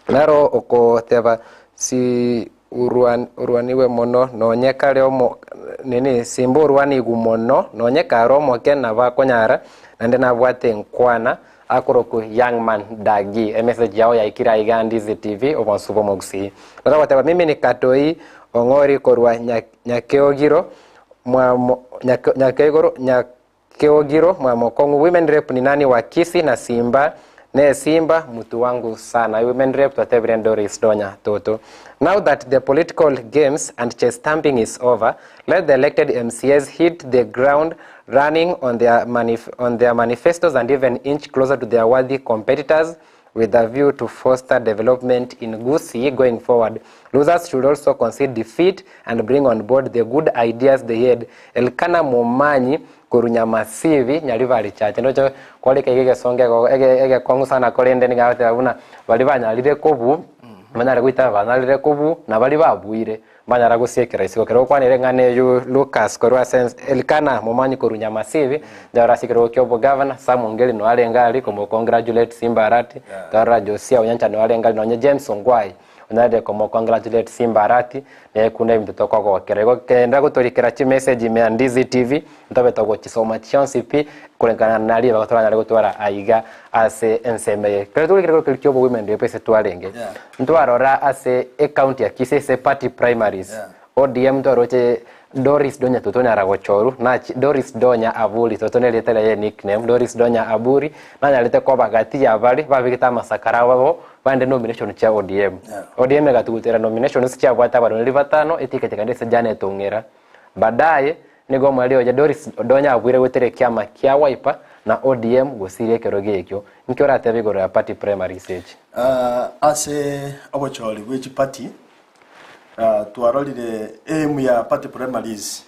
naro okoteba si urwaniwe mono nonyeka leo nini simbo urwani gumono nonyeka romo kena bakonyara nande nabwate nkwana akoroku young man dagi message yao ya ikira iga Ndizi TV obansubo mogsi nara wateba mimi ni katoi ongori korwa nyakeogiro nyakeogiro mwamokongu women rep ni nani wa Kisi na Simba ne Simba mtu wangu sana women rep to Tevren Doris Donya Toto. Now that the political games and chest stamping is over, let the elected MCAs hit the ground running on their manifestos and even inch closer to their worthy competitors with a view to foster development in Gusii going forward. Losers should also concede defeat and bring on board the good ideas they had. Elkana Momanyi kurunyamasivi nyalivari chache ndocho kwalika igege songe ege kongu sana kolende ngate abuna bali banyalire kobu manyara guita banalire kobu na bali babuire manyara gusiekera isiko kero kwanire ngane yu Lucas korwa sense Elkana Momanyi kurunyamasivi ndara sikero kyobo governor Samungeli no alengali komo congratulate Simba Arati ndara Josia Onyancha no alengali no James Ongwai onade komo congratulate Simba Arati ne kunde mtoto kwa kerego kenda gutorikera chi message me Ndizi TV ntabe togo chisoma chionsipi kulengana nali bagatwara nali gutwara aiga ase enseme kredo kirego kirikyobo women de pese twalenge ntwarora ase account ya Kisese party primaries ODM twaroche Doris Donya Totone Aragochoru na Doris Donya Aburi Totone letele ye nickname Doris Donya Aburi na nyalete kwa bagati ya bali babikita masakara wabo bande nomination cha ODM ODM gatugutera nomination sicha bwata baro livatano etikete kandese jane tongera baadaye nigo mwalio ya Doris Donya Aburi wetere kiama kia Wiper na ODM gosirie kerogekyo nkiora tebigoro ya party primary stage ase Obochori which party tuarolire emu ya party primaries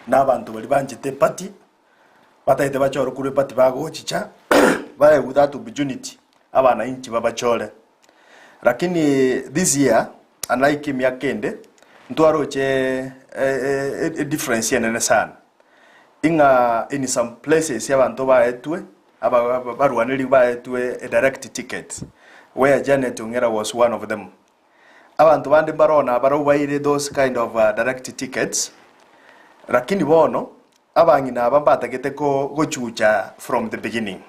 n'abantu bali banjite party batahite bachoro kuri party bagochicha bae without opportunity abana inchi babachole lakini this year unlike miaka ende ntwaroche difference yana sana inga in some places yabantu baetwe abarwaniri baetwe a direct ticket where Janet Ongera was one of them. Abantu bandi barona barubaire those kind of direct tickets lakini bono abangina abambata geteko gochucha from the beginning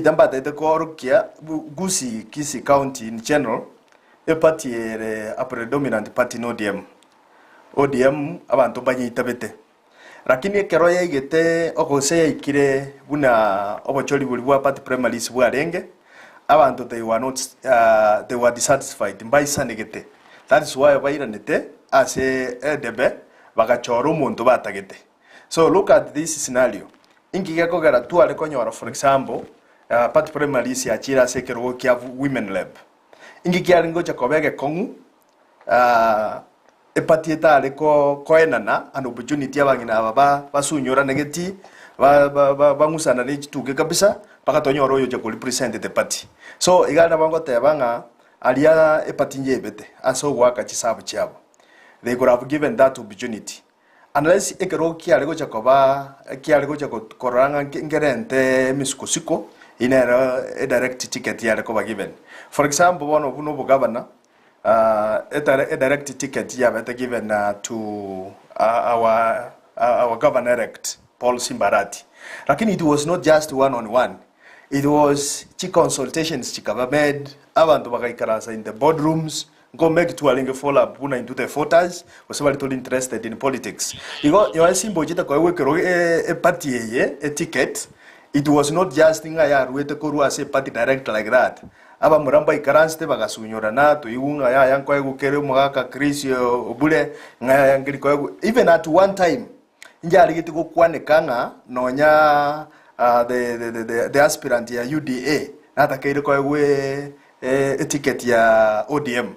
dambata geteko rukia Gusii Kisii County in general a party a predominant party no ODM abantu banyitabete lakini kero yegete okose ikire buna Obochori buli bwa party primaries bwarenge abantu they were dissatisfied by sanegete. That is why bairanete as a debe bagachoro umuntu batagete. So look at this scenario ingiga kogera tuale konyora for example party primaries ya chira sekero kia women lab ingiga lingo cha kobege kongu epatieta aleko koenana an opportunity abangina baba basunyora negeti bangusana ni chituke kabisa pakatonyoro yo je ko represent the party. So igana bango tebanga alia epati njebete aso waka chisabu chiabo. They could have given that opportunity. Unless ekero kialego chakoba kialego chakoranga ngerente misukosiko in a direct ticket yaleko ba given. For example, one of no governor a direct ticket yabete given to our governor elect Paul Simbarati. Lakini it was not just one-on-one. It was consultations chikaba made abantu bakaikarasa in the boardrooms go make to alinge follow up una into the photos was very interested in politics. You simbo jita kwa wekero a party a ticket. It was not just thing ya ruete koru as a party direct like that. Aba muramba ikaranste bagasunyora na to iunga ya yankwa egukere mwaka Chris obule ngaya yangiri kwa even at one time njali gitu kukwane kanga nonya the aspirant ya UDA nata kaire kwa we ticket ya ODM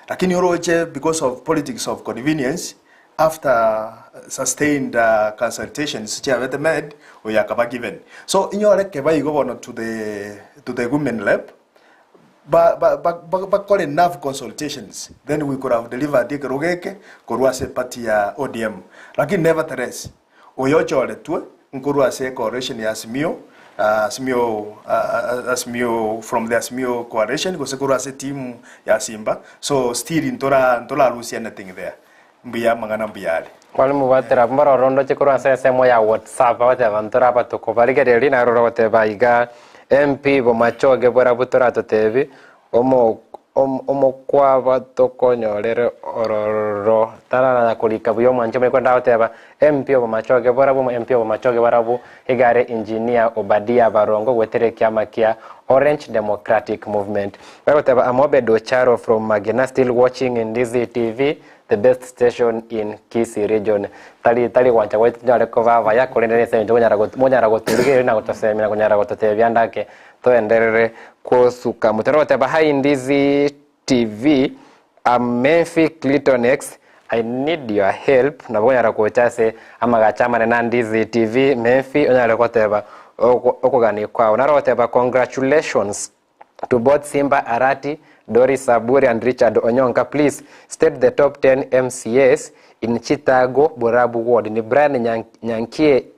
lakini oroche because of politics of convenience after sustained consultations chavete made we yakaba given so inyore ke bayi governor to the women lab but call enough consultations then we could have delivered the rogeke korwase party ya ODM lakini nevertheless oyochole tu nkurwase coalition ya Simio Asmio from the Asmio coalition kusekuru as a team ya Simba, so still ntora lose anything there mbiya mangana mbiyale Mwalimu watera mbara rondo chikuru semo ya WhatsApp watera ntora batukubarige reri na roro wateba iga MP bomachoge bora butora totevi omo kwa batokonyorere ororo tarana na kulika buyo manje mekwenda wateba MP bomachoge bora bu MP bomachoge barabu igare engineer Obadia Barongo wetere kiama kia Orange Democratic Movement wateba Amobedo Charo from Magena still watching in Ndizi TV, the best station in Kisii region. Tali wancha wetu njale kova ya kulendele senjo monyara goturige na gotosemina kunyara gototebya ndake to enderere kosuka mutero teba hai Ndizi TV Memphis Clinton X I need your help na bonyara kochase amagachama na Ndizi TV Memphis onyara koteba okogani kwao naroteba congratulations to both Simba Arati, Doris Saburi and Richard Onyonka. Please state the top 10 MCAs in Chicago Borabu Ward. Ni Brian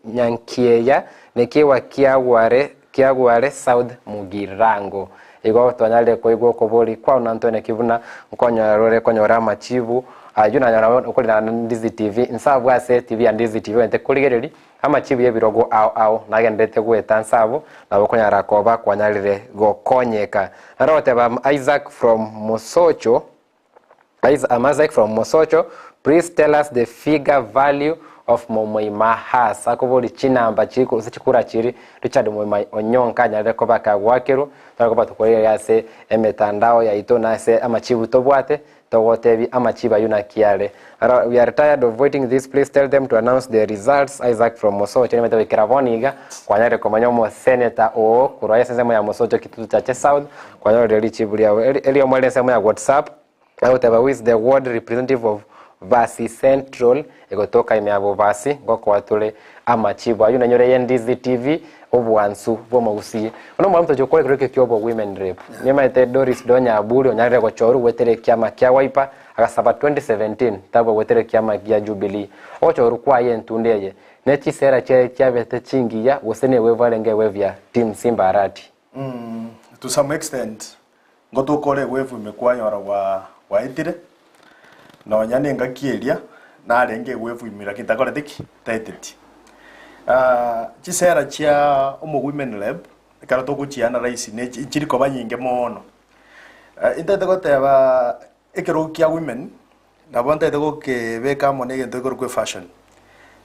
Nyankieya nikiwa Kiagware South Mugirango. Igo twanyale ko igo koboli kwa Antone Kivuna nkonyarore konyora machivu ajuna nyara ukuri na Ndizi TV insabu ase TV and Ndizi TV ente kuligereri amachivu yebirogo ao nagendete gweta nsabo nabo konyara koba kwanyalire gokonyeka arote ba Isaac from Mosocho. Isaac from Mosocho, please tell us the figure value of Momoima has akoboli chinamba chiko chikura chiri Richard Momoima Onyonka nyare koba kagwakiru takoba tukolera yase emetandao ya itona se amachivu tobwate togotebi amachiba yuna kiale. We are tired of waiting this, please tell them to announce the results. Isaac from Mosocho nimeta wikiravoniga kwanyare komanyomo senator o kuraya sema ya Mosocho kitutu cha South kwanyare lichibulia elio mwele sema ya WhatsApp whatever who is the ward representative of Vasi Central egotoka imeabo Vasi ngoko watule amachibu ayuna nyore Ndizi TV obwansu bomugusi ono mwamuto jokole kireke kyobo women rep nyema ite Doris Donya Aburi onyare ko choru wetere kiama kya Wiper akasaba 2017 tabo wetere kiama kya Jubilee ochoru kwa yentundeye nechi sera kya bete chingiya wosene wevalenge wevya team Simba Arati to some extent ngoto kole wevu imekwanyora wa itire no nyane ngakielia na arenge wevu imira kitakole diki taiteti chisera chia omo women lab karato kuchiana raisi ne chiri ko banyinge mono intete ko teba ekero kia women na bonte de ko ke beka monege to ko fashion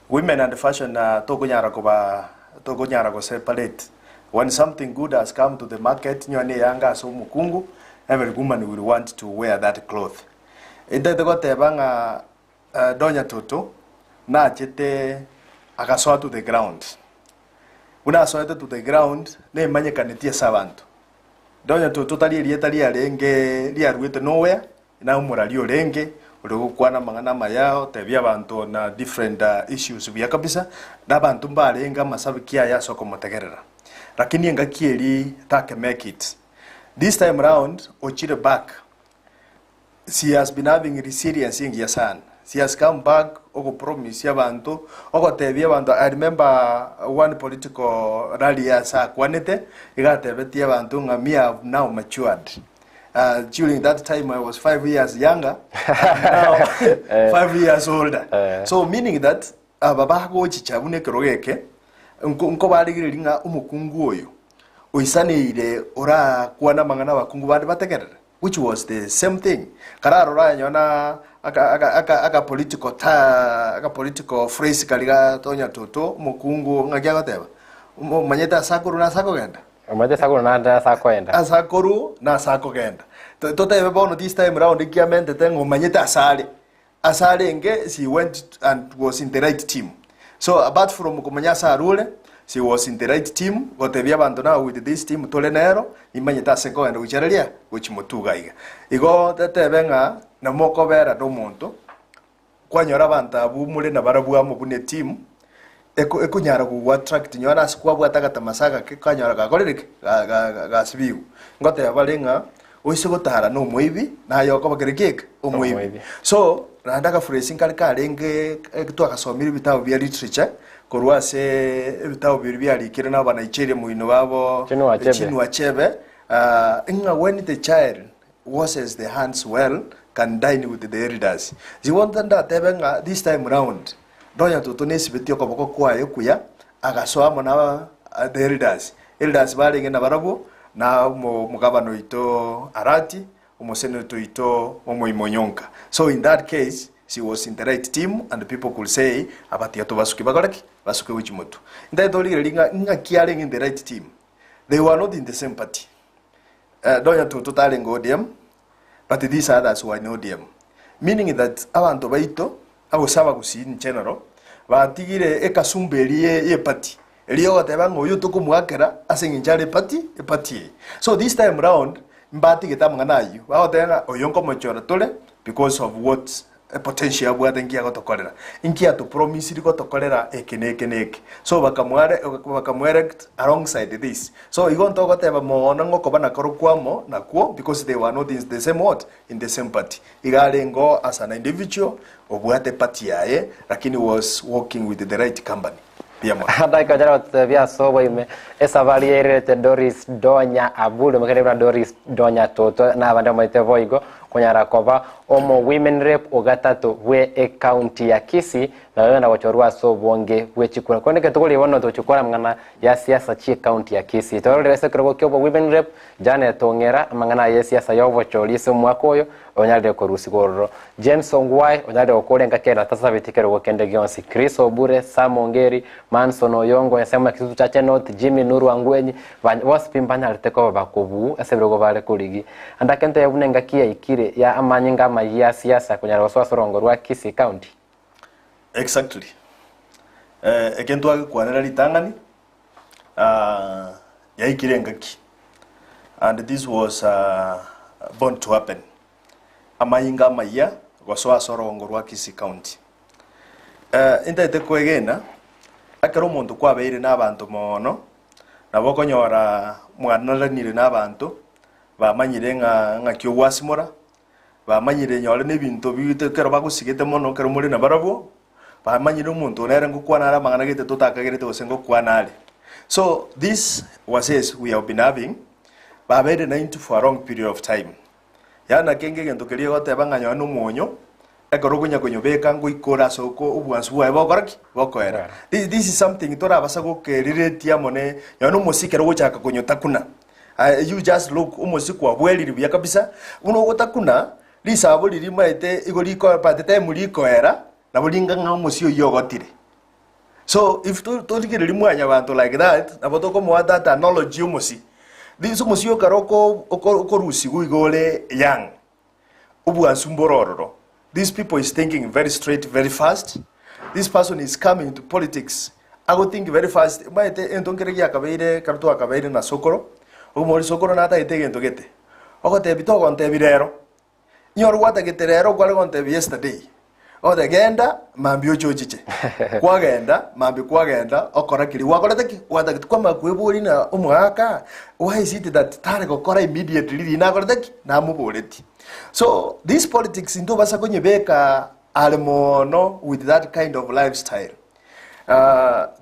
women and fashion to kunyara ko separate when something good has come to the market nyone yanga so mukungu every woman will want to wear that cloth intete ko teba nga donya toto na chete akasoa to the ground. Una soeta to the ground ne manye kanetia sabantu. Donya to totally lietali arenge liarwete nowhere na umuralio renge urugukwana mangana mayao tebya abantu na different issues bya kabisa na bantu mbarenga masabikia ya soko motegerera. Lakini ngakieli take make it. This time round ochire back. She has been having resilience in Yasan. She has come back oko promise ya bantu oko tebia bantu. I remember one political rally ya sa kwanete igatebetia bantu nga me have now matured. During that time I was 5 years younger now 5 years older. So meaning that baba go chichabune kerogeke nko baligire linga umukungu oyo oisanire ora kwana mangana bakungu bade bategerera, which was the same thing. Kararo ra nyona aka political phrase kaliga tonya toto mukungu ngajya gateba manyeta sakuru na sako genda manyeta sakuru na sako genda asakuru na sako genda toto ebe bono this time round ikiamente tengo manyeta asale nge she went and was in the right team. So apart from kumanya sarule, she was in the right team. Gotebia abandona with this team tolenero imanyeta sako genda ucharelia which mutuga iga igo tetebenga na moko vera do monto kwanyora banta bumule na barabuwa mu bune team ekunyara ku attract nyora sikwa bwata katamasaka ke kanyora gakorereke gasibiu ngote abalenga oise gotara no mwibi na yoko bagerekeke omwibi. So randaka phrase nkarenge twakasomira ibitabo bya literature korwa se ibitabo bya likire na bana Nigeria muino babo Chinua Achebe when the child washes the hands well can dine with the elders. They want that this time round. Donya tutonesi betio koboko kwayo kuya agasoamo na the elders. Elders bali ngena barabu na mugabano ito Arati, umuseneto ito Omoimonyonka. So in that case, she was in the right team and the people could say abati ato basuki bagaraki basuke wichimoto. Ndai doli linga kialing in the right team. They were not in the same party. Donya totally ODM, but these others were in ODM. Meaning that abantu baito abosaba kusi in general batigire ekasumberi ye party. Eliyo gateba ngoyo tukumwakera asinginjale party. So this time round mbati getamanga nayo. Baotenga oyonko mochora tole because of what potential bwa ngia gotokorera. Inkia to promise ri gotokorera ekeneke. So bakamwere alongside this. So igonto goteba moona ngoko bana korukwamo nakwo because they were not in the same what in the same party. Igalengo as an individual obwate party yae lakini was working with the right company. Hadai kajarat via sobo ime esa valiere te Doris Donya Abudu makelebra Doris Donya Toto na banda maite voigo konyara kova omo women rep ogatatu we e county ya Kisii na wewe na wachorua sobonge we chikura koneke tukuli wono to chikura mngana ya siasa chi county ya Kisii toro lese kroko kyobo women rep jane tongera mangana ya siasa ya Obochori se mwakoyo onyalde ko rusigoro James Ongwai onyalde okolenga kera tasa bitikero gokende gionsi Chris Obure Samongeri Manson Oyongo yasema kitu cha Chenot Jimmy Nuru Angwenyi wasipimbana aliteko bakobu asebrogo bale kuligi andakente yabunenga kia ikire ya amanyinga ya siasa kunyara waswasorongo rwa Kisii County. Exactly. Ekentwa kwanera litangani ya ikire ngaki. And this was born to happen. Amanyinga ya waswasorongo rwa Kisii County. Intete kwegena akero muntu kwabeire n'abantu mono nabokonyora mwananire n'abantu bamanyire nga kyo wasimura bamanyire nyore n'ebintu bitekero bagusigete mono kero muri nabarabo bamanyire umuntu nere ngukwana mangana gete totakagirete osengo kwanale. So this was as we have been having babeire naintu for a long period of time. Yana kenge gento keriye goteba nganya n'umunyo ekorogunya kunyobeka ngo ikora soko ubwansu bwa bokoraki bokoera. This is something tora basago kerireti amone yono musikero gochaka kunyota kuna. You just look umosiku wabweliri bya kabisa uno gotakuna lisabo liri maite igoriko patete muliko era na bulinga nga musio yogotire. So if to ligiri mwanya abantu like that abotoko mo data knowledge umusi this musio karoko okorusi guigole yang ubwansu mbororo. These people is thinking very straight, very fast. This person is coming to politics. I would think very fast. Maite entonkeregi akabeire kartu akabeire na sokoro. Umori sokoro nata itege entogete. Ogote bitogo onte birero. Nyor wata geterero kwale onte yesterday. Ode genda mambio chochiche. Kwagenda mambi kwagenda okora kiri wakoleteki wata kwama kweburi na umwaka. Why is it that tare gokora immediately na koleteki na muboleti. So this politics into basakonyebeka almono with that kind of lifestyle.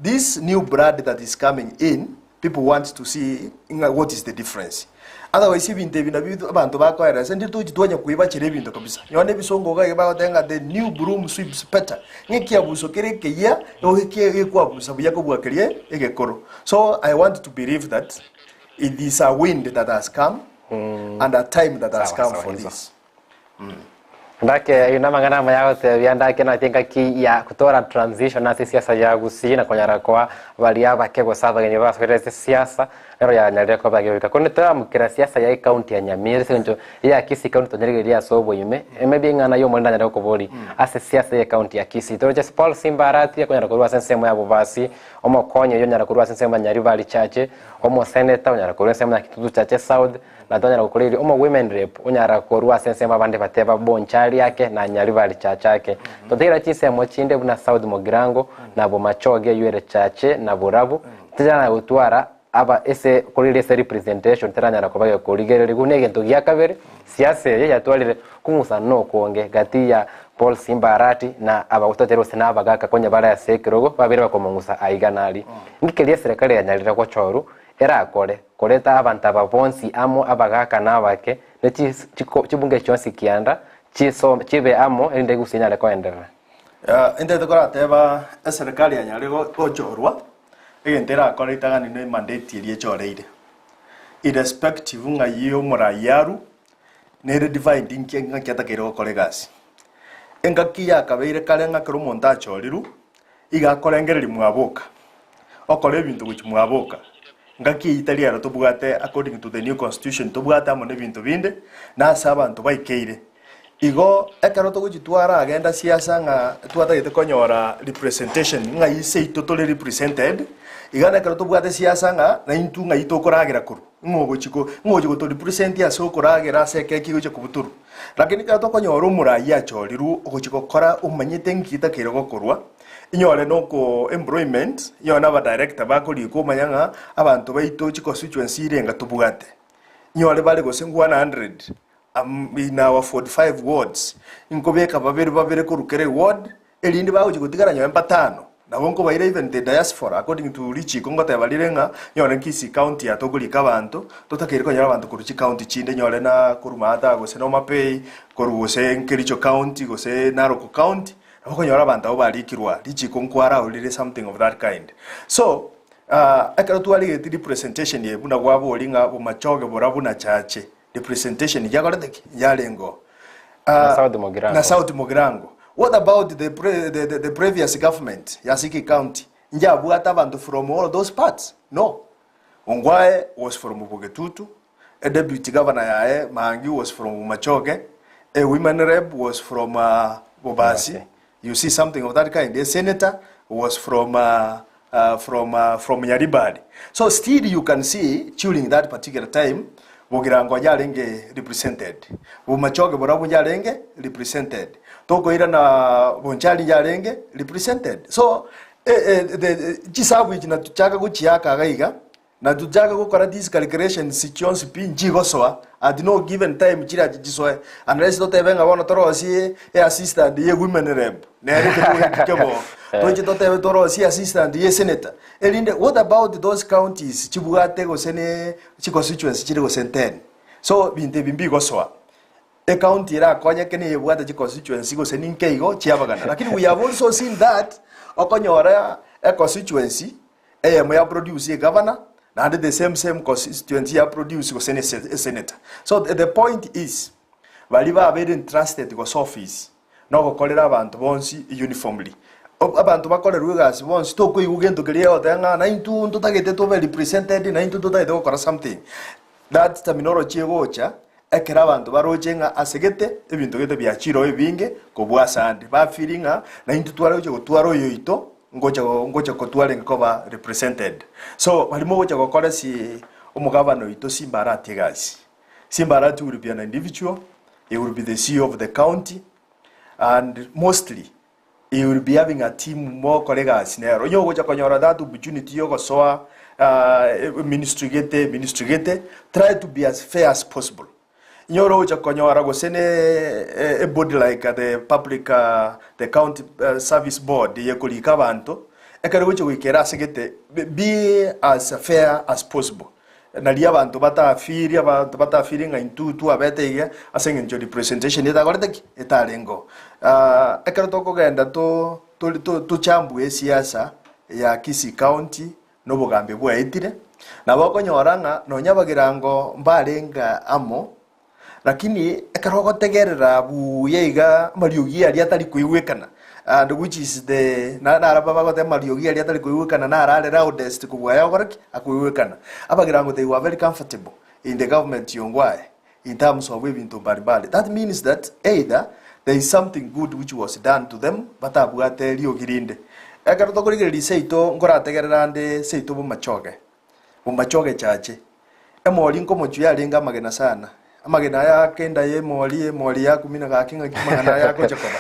This new blood that is coming in, people want to see what is the difference. Otherwise, even they abantu bakoera sendi tuchitwanya kuiba chirebinto kabisa. Yone bisongo ga batenga the new broom sweeps better. Ngekia busokere keya ohekie kwa busabu yako bwakerie egekoro. So I want to believe that it is a wind that has come and a time that has come for this. Ndake ina mangana mayagote byandake na tinga ki ya kutora transition na siasa ya gusina konyara kwa balia bakego saba genye basere siasa ero ya nyareko bagewika kunita mukira siasa ya county ya Nyamira sinjo ya Kisii county tonyerigeria sobo ime maybe ngana yo mwenda nyareko boli ase siasa ya county ya Kisii to just Paul Simbarati konyara kurwa sensemo ya bubasi omo konyo yo nyara kurwa sensemo nyari bali chache omo senator nyara kurwa sensemo ya kitutu chache South na tonyara kukuriri omo women rep unyara kurwa sensemo bande bateba bonchari yake na nyari bali chache to tira chisemo chinde buna South Mogirango na bomachoge yure chache na burabu tijana utwara aba ese kurire ese representation teranya ko baye kurigere ligunege ntogia kabere siase ye yatwalire kumusa no konge gati ya Paul Simbarati na abagutotero sina abagaka konya bara yasekirogo babire bakomungusa aiganali ngikelie serikali ya Nyarira kwa choru era akore koreta abantu ababonsi amo abagaka nabake ne chibunge chonsi kianda chibe amo ende gusinyale ko endera ende tukora teba serikali ya Nyarira kwa chorwa egentera akore itagani ne mandate iri choreire irrespective nga yiyo murayaru nere divide inkenga kyatakero kolegasi engaki yakabeire kalenga kero monta choriru igakorengereri mwaboka okore ebintu which mwaboka ngaki italiano tubugate according to the new constitution tubugate amone bintu binde na sabantu baikeire igo ekero tugitwara agenda siasa nga twatagite konyora representation nga ise totally represented igana ekero tubugate siasa nga na intu nga itokoragira kuru ngogo to represent ya so koragira seke kigoje kubuturu lakini ka to konyora umuraya choriru ogochikokora umanyite ngita kero gokorwa inyore noko employment yona ba director bakori ko manyanga abantu baito chi constituency irenga tubugate inyore bale go 100 in our 45 wards inkobeka babere ko rukere ward elindi bawo chikotigaranya empatano nabonko baire even the diaspora according to Richi kongote balirenga nyore Kisi county ya toguli kabantu totakere ko nyara abantu kuruchi county chinde nyore na kurumata go se no mapei korugose nkericho county go se Naroko county nabonko nyara abantu balikirwa Richi konkwara olire something of that kind so akara tuali representation ye buna gwabo olinga bumachoge borabuna chache representation yagoreteki yalengo na South Mogirango. What about the previous government, Yasiki County? Njabu atabantu from all those parts? No. Ongwae was from Bugetutu. A deputy governor yae, Mangi was from Machoge. A women rep was from Bobasi. You see something of that kind. The senator was from Yaribadi. So still you can see during that particular time, Bogirango Jalenge represented. Bumachoge Borabu Jalenge represented. Toko ira na Bonchali Jalenge represented. So the chisabu na tuchaka guchiaka gaiga na tuchaka gukora this calculation si chonsi pin jigosoa at no given time chira jisoe unless not even abona toro si assistant ye women rep na ere kebo toje tote toro si assistant ye senator elinde. What about those counties chibugate go sene chi constituency chire go senten so binte bimbi gosoa a county ra konya kene yebwata chi constituency go sene nkeigo chiabagana lakini we have also seen that okonyora a constituency ya produce a governor and the same constituency ya produce go sene senator. So the point is baliba very entrusted go office no go kolera abantu bonsi uniformly abantu bakorerwe gasi bonsi to ko igugento kiriyo tanga na intu tutagete to be represented na intu tutagete ko kora something that terminology gocha ekera abantu barojenga asegete ebintu gete bya chiro ebinge ko bwasande ba feelinga na intu twaraje go twaro yoito ngoja ko twale ngoba represented. So balimo goja ko kora si umugabano ito Simbarati gasi. Simbarati will be an individual, he will be the CEO of the county, and mostly he will be having a team more colleagues nero yo goja konyora that opportunity yo go so ministry gete try to be as fair as possible. Nyoro goja konyora go sene a body like the public the county service board ye kolika bantu ekare goja wikera segete be as fair as possible. Nalia bantu batafiri nga intu abetege asenge njo representation eta gorete etalengo ekero toko genda to chambu siasa ya Kisi county no bugambe bwaitire na bakonyoranga no nyabagirango mbarenga amo lakini ekero gotegerera buyeiga mariugi ari atari kuigwekana and which is the na araba gote mariugi ari atari kuigwekana na arale loudest kubwaya goraki akuigwekana abagirango they were very comfortable in the government yongwae in terms of ebintu mbalimbali. That means that either there is something good which was done to them batabwate liogirinde ekero tokorigeri seito ngorategerera ande seito bumachoge chache emoli nko mochuya linga magena sana amagena ya kenda ye moli ya kumina gakinga kimagana ya kochakoba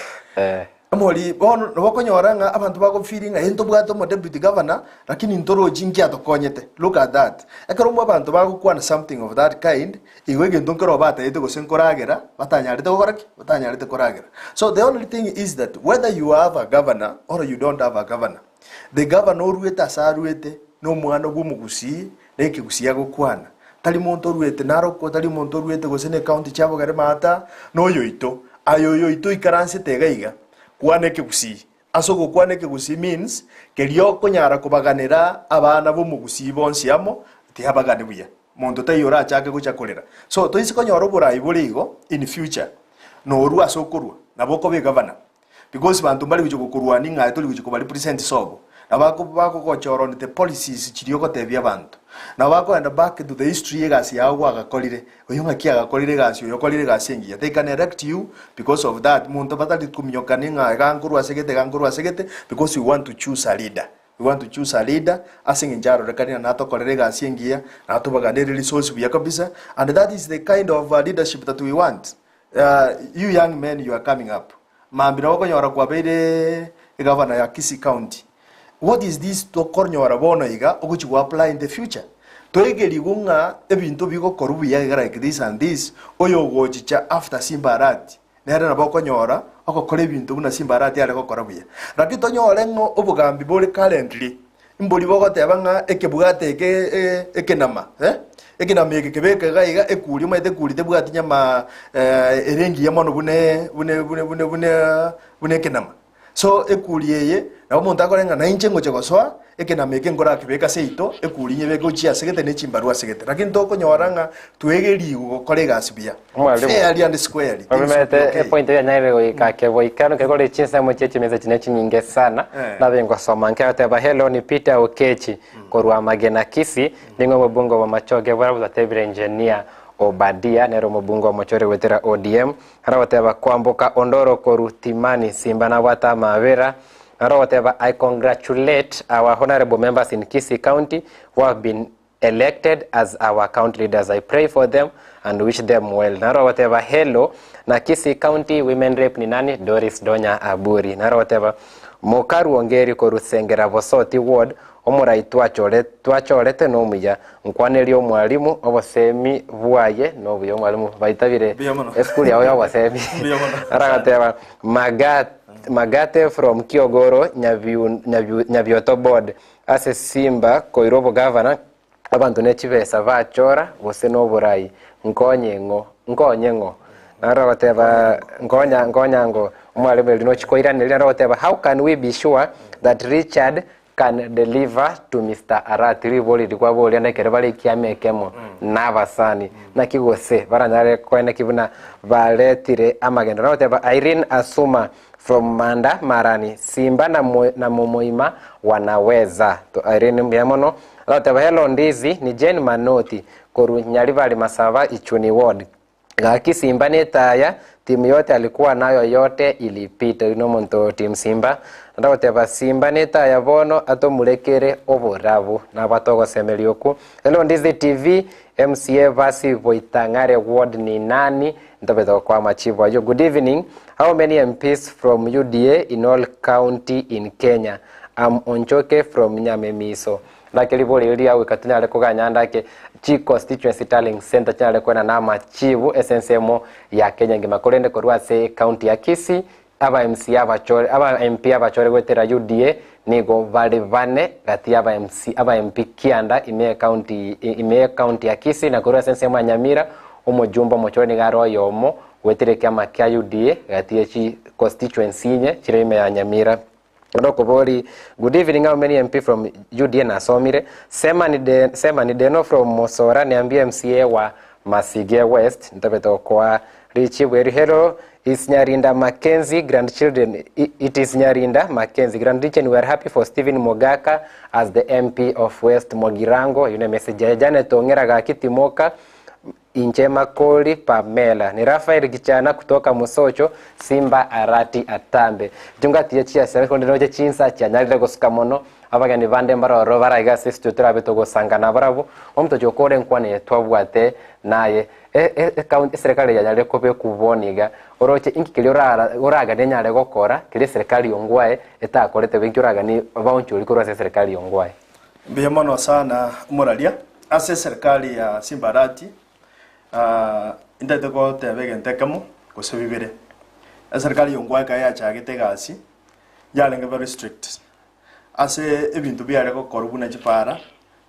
amoli bono bokonyora nga abantu bako feeling into bwato mo deputy governor lakini ntoro jinki atokonyete. Look at that. Ekarumwa abantu bako kwana something of that kind igwege ntonkero bata ite gosenkoragera batanyarite gokoraki batanyarite koragera. So the only thing is that whether you have a governor or you don't have a governor, the governor ruete asaruete no mwana gumugusi leke gusia gokwana tali monto ruete naroko tali monto ruete gosene county chabo gare mata no yoito ayoyo ito ikaranse tegaiga kwaneke gusi asoko kwaneke gusi means kelioko nyara kubaganira abana bo mugusi bonsi amo tihabagane buya monto tayora chake guchakolera so toisiko nyoro burayi buligo in future no ru asokorwa naboko be governor because bantu bali guchokorwa ninga toli guchokobali present sobo nabako bako kochoro the policies chirioko tebya bantu nabako and back to the history egasi yawo agakolire oyunga kia agakolire gasi oyokolire gasi ngia they can erect you because of that muntu batali kumyoka ninga ganguru asegete because we want to choose a leader. We want to choose a leader asing njaro rekani na tokolere gasi ngia na tubaganire resource bya kabisa and that is the kind of leadership that we want. You young men, you are coming up mambira wako nyora kwa bede governor ya Kisii County. What is this to kornyora bono iga okuchi go apply in the future? To egeligunga ebintu bigo korubuya like this and this oyo gochicha after Simbarati. Nere na boko nyora okokora ebintu buna Simbarati ale kokorabuya. Rakito nyore ngo obugambi bole currently imboli boko tebanga ekebugate ekenama ekinama ekebeke gaiga ekuli maite kuli tebugati nyama erengi yamono bune kenama. So ekuliye na umuntu akorenga na inche ngoche goswa ekenama ekengora kibeka seito ekuli nyebe gochia segete ne chimbarua segete lakini toko nyoranga tuegerigo gokorega asibia fairly and squarely omete point ya naire go ikake boikano ke gore chinsa mo cheche meza chinechi nyinge sana na bengo soma nke ateba hello ni Peter Okechi korwa magena Kisii ningo mubungo wa machoge bwa tebire engineer Obadia nero mubungo mochore wetera ODM harawateba kwamboka ondoro korutimani simba na wata mavera harawateba I congratulate our honorable members in Kisii County who have been elected as our county leaders. I pray for them and wish them well. Harawateba hello na Kisii County women rep ni nani Doris Donya Aburi harawateba mokaru ongeri korusengera Bosoti ward omurai twachorete no muya nkwaneri omwalimu obosemi bwaye no buyo mwalimu baitabire eskuli yawo yabosemi aragateba magate from Kiogoro Nyabioto board ase Simba koirobo governor abantu nechibesa bachora bose no burai nkonyengo aragateba nkonyango omwalimu lino chikoiranira aragateba how can we be sure that Richard can deliver to Mr. Arati riboli dikwa boli na kerebali kiamekemo nabasani na kigose baranyare kwene kibuna baletire amagenda roteba Irene Asuma from Manda Marani Simba na Momoima wanaweza to Irene Mbiamono roteba hello Ndizi ni Jane Manoti koru nyalibali masava Ichuni ward gaki Simba netaya timu yote alikuwa nayo yote ilipita ino monto team Simba ndagoteba Simba netaya bono atomulekere oborabu na batogo semelioku hello Ndizi TV MCA Vasi Voitangare ward ni nani ndabeta kwa machivu ayo good evening how many MPs from UDA in all county in Kenya I'm Onchoke from Nyamemiso lakini boli ili au katunyale kuganyanda ke chi constituency tallying center cyale kwena na machivu SNCM ya Kenya ngimakolende korwa se county ya Kisii aba MC abachore aba MP abachore gwetera UDA nigo bali bane gati aba MC aba MP kianda ime county ya Kisii na korwa SNCM ya Nyamira omujumba mochore ni garo yomo wetere kama kya UDA gati chi constituency nye chireme ya Nyamira. Ndokobori good evening how many MP from UDA na somire sema ni deno from Mosora niambie MCA wa Masige West ntabeto kwa Richi Weri hello is Nyarinda Mackenzie grandchildren it is Nyarinda Mackenzie grandchildren we are happy for Stephen Mogaka as the MP of West Mogirango yune message jane tongera ga kitimoka Injema Koli Pamela. Ni Rafael Gichana kutoka Musocho, Simba Arati Atambe. Junga tiachia sereko ndinoje chinsa chianyalire gosikamono. Abaga ni vande mbaroro baraga sistu turabeto gosangana barabo. Omto jokore nkwane twabwate naye. County serikali yanyalire kobe kuboniga. Oroche inki kili oraga nenyale gokora kili serikali yongwae etakorete binki oraga ni baunchu likoro serikali yongwae. Biyamono sana moralia. Ase serikali ya Simba Arati indate ko tebege ntekamo ko sebibere serikali yongwa ka ya chagete gasi yalenge very strict ase ebintu byare ko korubuna chipara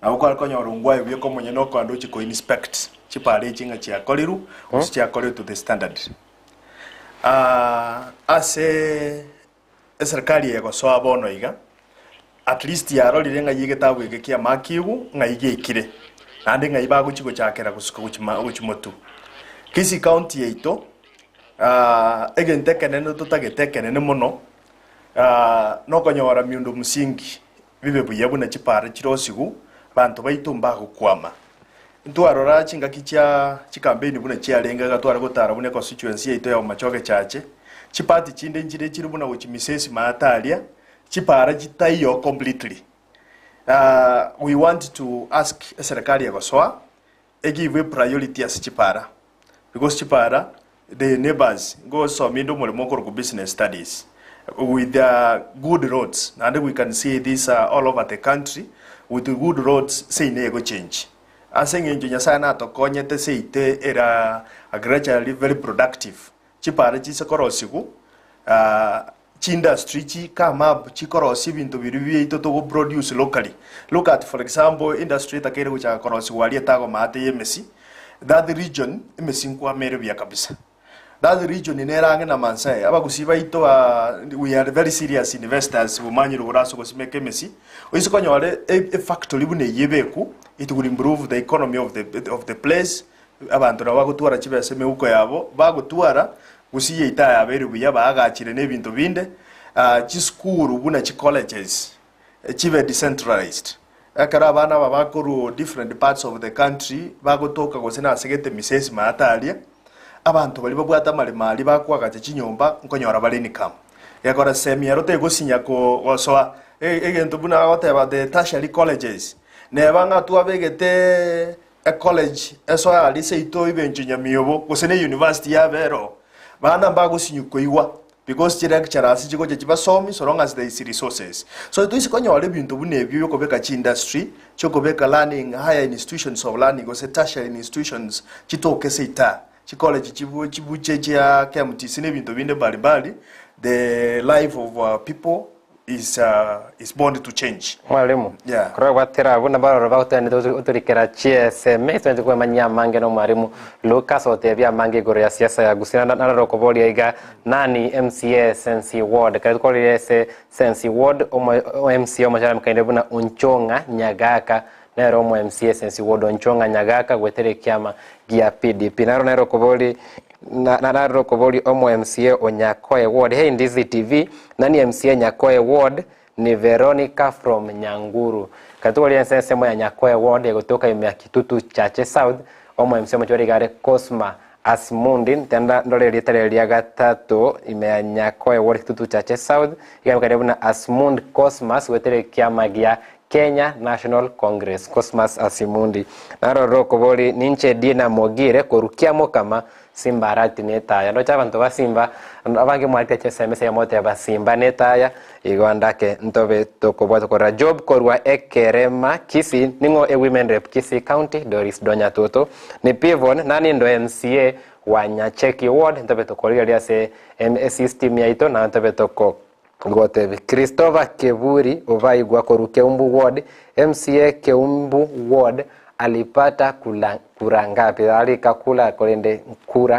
na uko alko nyorungwa ebyo ko munye no kwando chiko inspect chipare chinga chia koliru usichia koliru to the standard ase serikali yego so abono iga at least yaro lirenga yigetabu igekia makigu ngaige ikire ande ngai bago chiko chakera kusuka kuchimotu kisi county yeito egente kenene tutagete kenene muno no konyora miundo musingi bibe buyebu na chipare chirosigu bantu baitumba gukwama ntwarora chinga kicha chikambeni buna chialenga gatwara gutara bune constituency yeito ya machoke chache chipati chinde njire chiri buna uchimisesi maatalia chipara chitaiyo completely. We want to ask serikali ya Gosoa give priority as chipara because chipara the neighbors go so mindo mulimo business studies with good roads and we can see this all over the country with the good roads say nego change asenge njunya sana to konyete seite era agriculturally very productive chipara chisekorosiku industry chi kama chikorosi bintu biribi ito to produce locally. Look at for example industry takere kucha korosi wali tago mate yemesi that region emesi kwa merebia kabisa that region inerange na mansai aba kusiba ito we are very serious investors bumanyiru buraso kusimeke mesi oisokonyore a factory bune yebeku it will improve the economy of the place abantu bagutwara chibese meuko yabo bagutwara gusiye itaya beru yaba agachire nebintu binde chiskuru buna chi colleges chive decentralized akara abana babakuru different parts of the country bagotoka gosena segete misesi maatalia abantu bali babwata mali bakwagacha chinyomba nkonyora baleni kam yakora semiaro te gosinya ko osoa egento buna whatever the tertiary colleges ne banga tuabegete a college eso ali seito ibenjunya miyobo gosene university ya bero bana mbago sinyuko iwa because direct charasi chiko chibasomi so long as there is resources so it is konyo wale bintu bunebyo yokobeka chi industry chokobeka learning higher institutions of learning go tertiary institutions chitoke seita chi college chibuche ya KMT sine bintu binde bali the life of people is bound to change. Mwalimu. Yeah. Kwa watera abuna baro bautani uturikera CSM twende kwa manya mange no mwalimu Lucas otebya mange gore ya siasa ya gusina na rokoboli iga nani MCA Sensi Ward kwa kole Sensi Ward MCA omajara mkaende buna unchonga nyagaka nero mo MCA Sensi Ward unchonga nyagaka gwetere kiama gia PDP naro rokoboli na rokoboli omo MCA Onyakoe Ward. Hey Ndizi TV nani MCA Nyakoe Ward ni Veronica from Nyanguru. Katoli yense mo ya Nyakoe Ward ya kutoka ya Kitutu Chache South omo MCA mchori gare Cosma Asmundin tenda ndole litale ya gatatu ime Nyakoe Ward Kitutu Chache South ya karibu na Asmund Cosmas wetere kiama gia Kenya National Congress Cosmas Asimundi naro rokoboli ninche Dina Mogire korukiamo kama Simba Arati netaya no chabantu ba Simba abange mwalite chesemese ya mote ba Simba netaya igwandake ntobe tokobwa tokora job korwa ekerema kisi ningo women rep kisi county Doris Donya Toto ni pivon nani ndo MCA wa Nyacheki Ward ntobe tokolia liase system ya ito na ntobe toko ngote Christopher Keburi ovaigwa koruke umbu ward MCA Keumbu Ward alipata kura ngapi alikakula kolende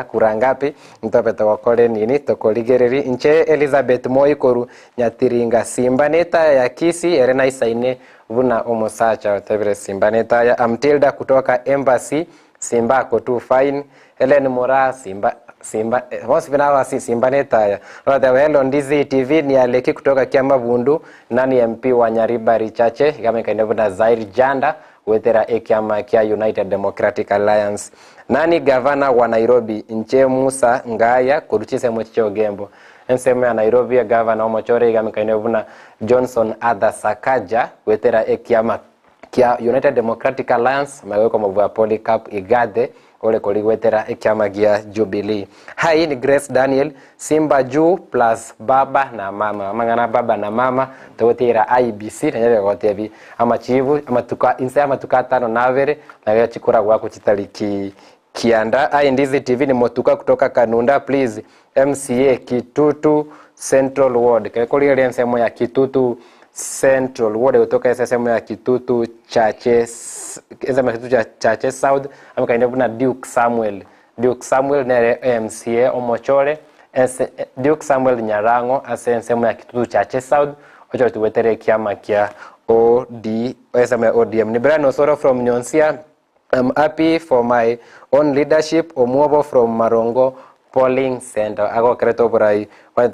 kura ngapi mtapeta wakole nini tokoligereri nche Elizabeth Moi koru Nyatiringa Simba neta ya Kisi erena isaine vuna omosacha otevere Simba neta ya Amtilda kutoka Embassy Simba ko tu fine Helen Mora Simba hosi vinawa Simba neta ya rada welo Ndizi TV ni aleki kutoka Kiamba Bundu nani MP wa Nyaribari Chache kama kaenda Zairi Janda wetera ekiama kia United Democratic Alliance. Nani gavana wa Nairobi Nche Musa Ngaya kuruchise mwechicho gembo. Ensemo ya Nairobi ya gavana Obochori gamikainevuna Johnson Adha Sakaja wetera ekiama kia United Democratic Alliance maweko mwa Polycarp Igade ole koligwetera ekiama gia Jubilee. Hai ni Grace Daniel Simba juu plus baba na mama. Mangana baba na mama tawetera IBC nanyere gotebi amachivu amatuka insa amatuka tano navere na chikura gwako chitaliki kianda. Ai Ndizi TV ni motuka kutoka Kanunda, please MCA Kitutu Central Ward. Kekoli ile nsemo ya Kitutu Central Ward kutoka SSM ya Kitutu Churches Churches South amekainevuna Duke Samuel na MCA Obochori Duke Samuel Nyarango asensemo ya Kitutu Churches South ocho tuwetere kiama kia ODM. Ni Brian Osoro from Nyonsia. I'm happy for my own leadership. Omuobo from Marongo Polling Center. Ago Kreto Burai. We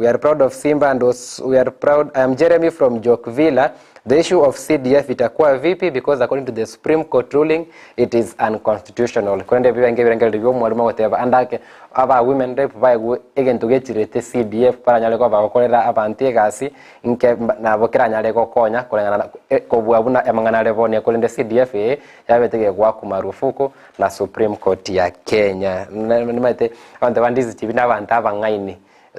are proud of Simba and we are proud. I am Jeremy from Jokvilla. The issue of CDF itakuwa vipi because according to the Supreme Court ruling it is unconstitutional. Kwende biwenge review mwalimu whatever andake aba women rep vai again to get rete CDF para nyale ko bakokorera abantie gasi nke na bokera nyale ko konya kolengana ko bwabuna emangana levone kolende CDF yabetege kwa kumarufuku na Supreme Court ya Kenya. Nimate abantu bandizi TV n'abantu abangaini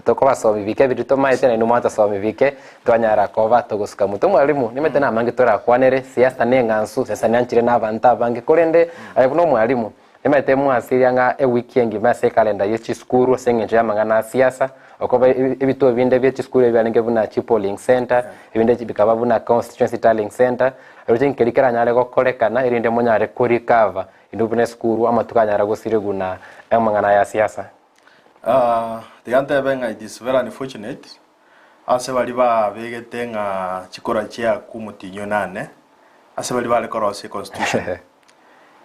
toko basomi bike bidito maite na numata somi bike twanyara kova togusuka muto mwalimu nimete na mangi tora kwanere siasa nengansu sesa nyanchire na banta bangi kolende ayikuno mwalimu nimete mwasiri nga wiki engi mase kalenda yechi skuru sengenje mangana siasa okoba ibito binde bye skuru byanenge buna polling center ibinde bikaba buna constituency tallying center everything kelikera nyale ko kolekana irinde monyare ko recover indubune skuru ama tukanyara gusire guna mangana ya siasa. The answer it is very unfortunate. Ase bali ba begete nga chikora chia kumutinyo nane. Ase bali ba le korose constitution.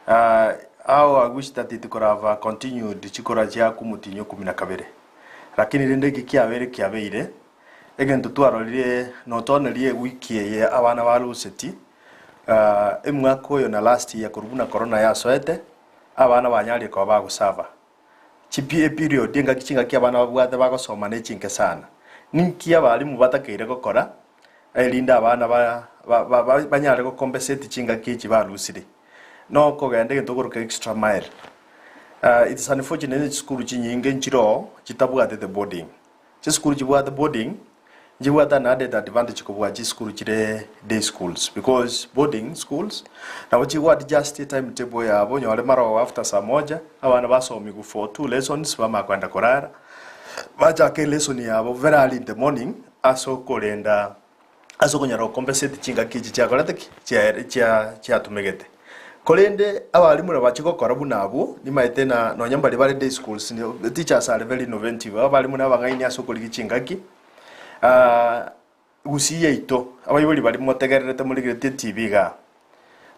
I wish that it could have continued chikora chia kumutinyo 12. Lakini rende kikiabere kiabeire. Again tutwarolire not only wiki ye abana baluseti. Emwako yo na last year kurubuna corona ya soete. Abana banyali ko bagusava. Chipie period denga kichinga kia bana babwate bagosoma ne chinke sana ninkia balimu batakeire gukora elinda abana banyare ko compensate chinga kichi balusire no kogende ntoguruka extra mile. It is unfortunate school chinyinge nchiro chitabwate the boarding school chibwate boarding jiwata na added advantage ko bwa school chire day schools because boarding schools na wachiwat just time table ya abo nyole maro after saa moja abana basomi ku for 2 lessons bama kwenda korara bacha ke lesson yabo very early in the morning aso kolenda aso konyara compensate chinga kiji cha korateki cha tumegete kolende abalimu na bachiko korabu nabo nimaite na no nyambali bale day schools ni teachers are very innovative abalimu na bangaini aso koligi chingaki usiye ito abayibuli bali motegererete muri grade TV ga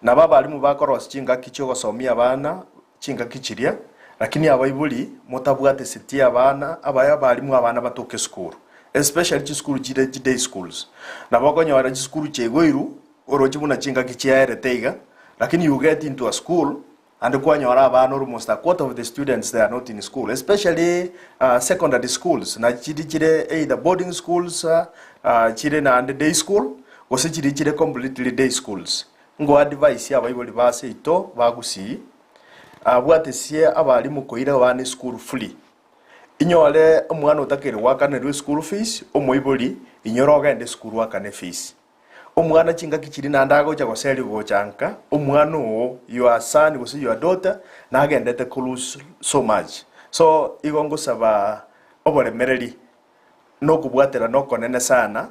na baba alimu bakoros chinga kicho gosomia abana chinga kichiria lakini abayibuli motabwate siti abana abaya balimu abana batoke school especially school jide day schools na bakonyo ara school chegoiru oroji buna chinga kichiaere teiga lakini you get into a school and kwanyora abana almost a quarter of the students they are not in school especially secondary schools na chire either boarding schools chire na and day school ose chire completely day schools ngo advice abayibuli base ito bagusi bwatesie abalimu koira wane school free inyole omwana utakere wakane school fees omoibuli inyoroga ende school wakane fees omwana chinga kichiri nandago cha goseli gochanka omwana o your son was your daughter na agendete kulus so much so igongo saba oboremereri no kubwatera no konene sana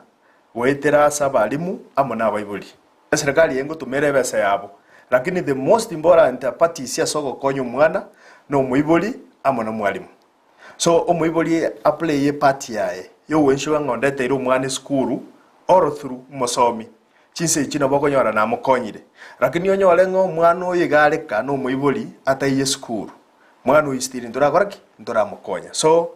wetera sabalimu amona abayibuli serikali yengo tumere besa yabo lakini the most important party sia soko konyo mwana no muibuli amona mwalimu so omuibuli play a party yae yo wensho ngondete iro mwana school all through mosomi chinse chino bokonyora na mukonyire lakini onyole ngo mwana oyigareka no muibuli ataiye school mwana uistiri ndora koraki ndora mukonya so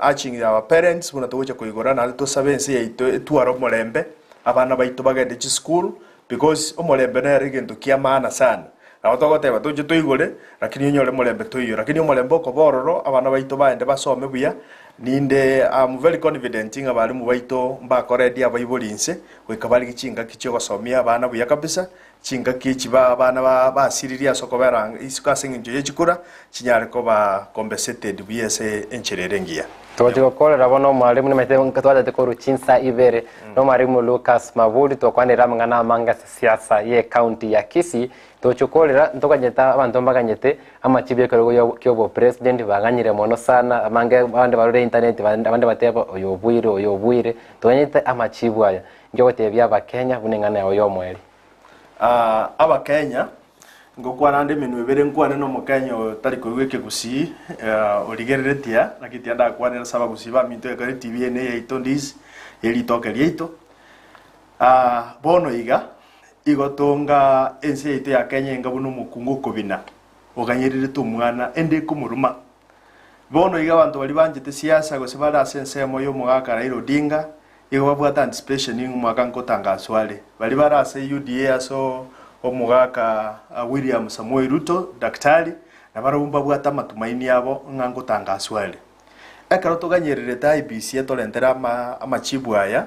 urging our parents muna toje kuigora na to sabense yaito tuaro molembe abana baito bagende chi school because omolembe nere gento kia maana sana na otogoteba tuje toigore lakini nyore molembe toiyo lakini omolembe okobororo abana baito baende basome buya ninde I'm very confident nga bali mu baito mbakoredi abayibolinse kwikabali gichinga kicho gosomia abana buya kabisa chinga kichi abana basiriria sokobera isikasinginjo yechikura chinyare ko ba compensated buyese enchererengia Tuwajigokorera bono mwalimu nimete nkatwada koru chinsa ibere no mwalimu Lucas Mabudi tokwanira mangana manga siasa ye county ya Kisii tochukolera ntokanyeta abantu mbaganyete amachibe kyobo president baganyire mono sana amange abandi barore internet abandi bateba oyobwire tokanyeta amachibu aya njote bya Kenya bunengana yoyo mweli aba Kenya ngokwana ndi minu ibere nkwane no Mukenya tari kuweke gusi origereretia nakiti anda kwanira saba gusiba minto ya TV ene yaito Ndizi yeli toke lyeito bono iga igotonga ense yaito ya Kenya ngabuno mukungu kubina oganyirire tumwana ende kumuruma bono iga bantu bali banjete siasa gosebara sense moyo mugaka Raila Odinga igo babwata anticipation ni mwaka nkotanga swale bali barase UDA so omugaka William Samuel Ruto daktari na barumba bwata matumaini yabo ngango tangaswale ekaro tuganyerere ta IBC etolentera amachibu aya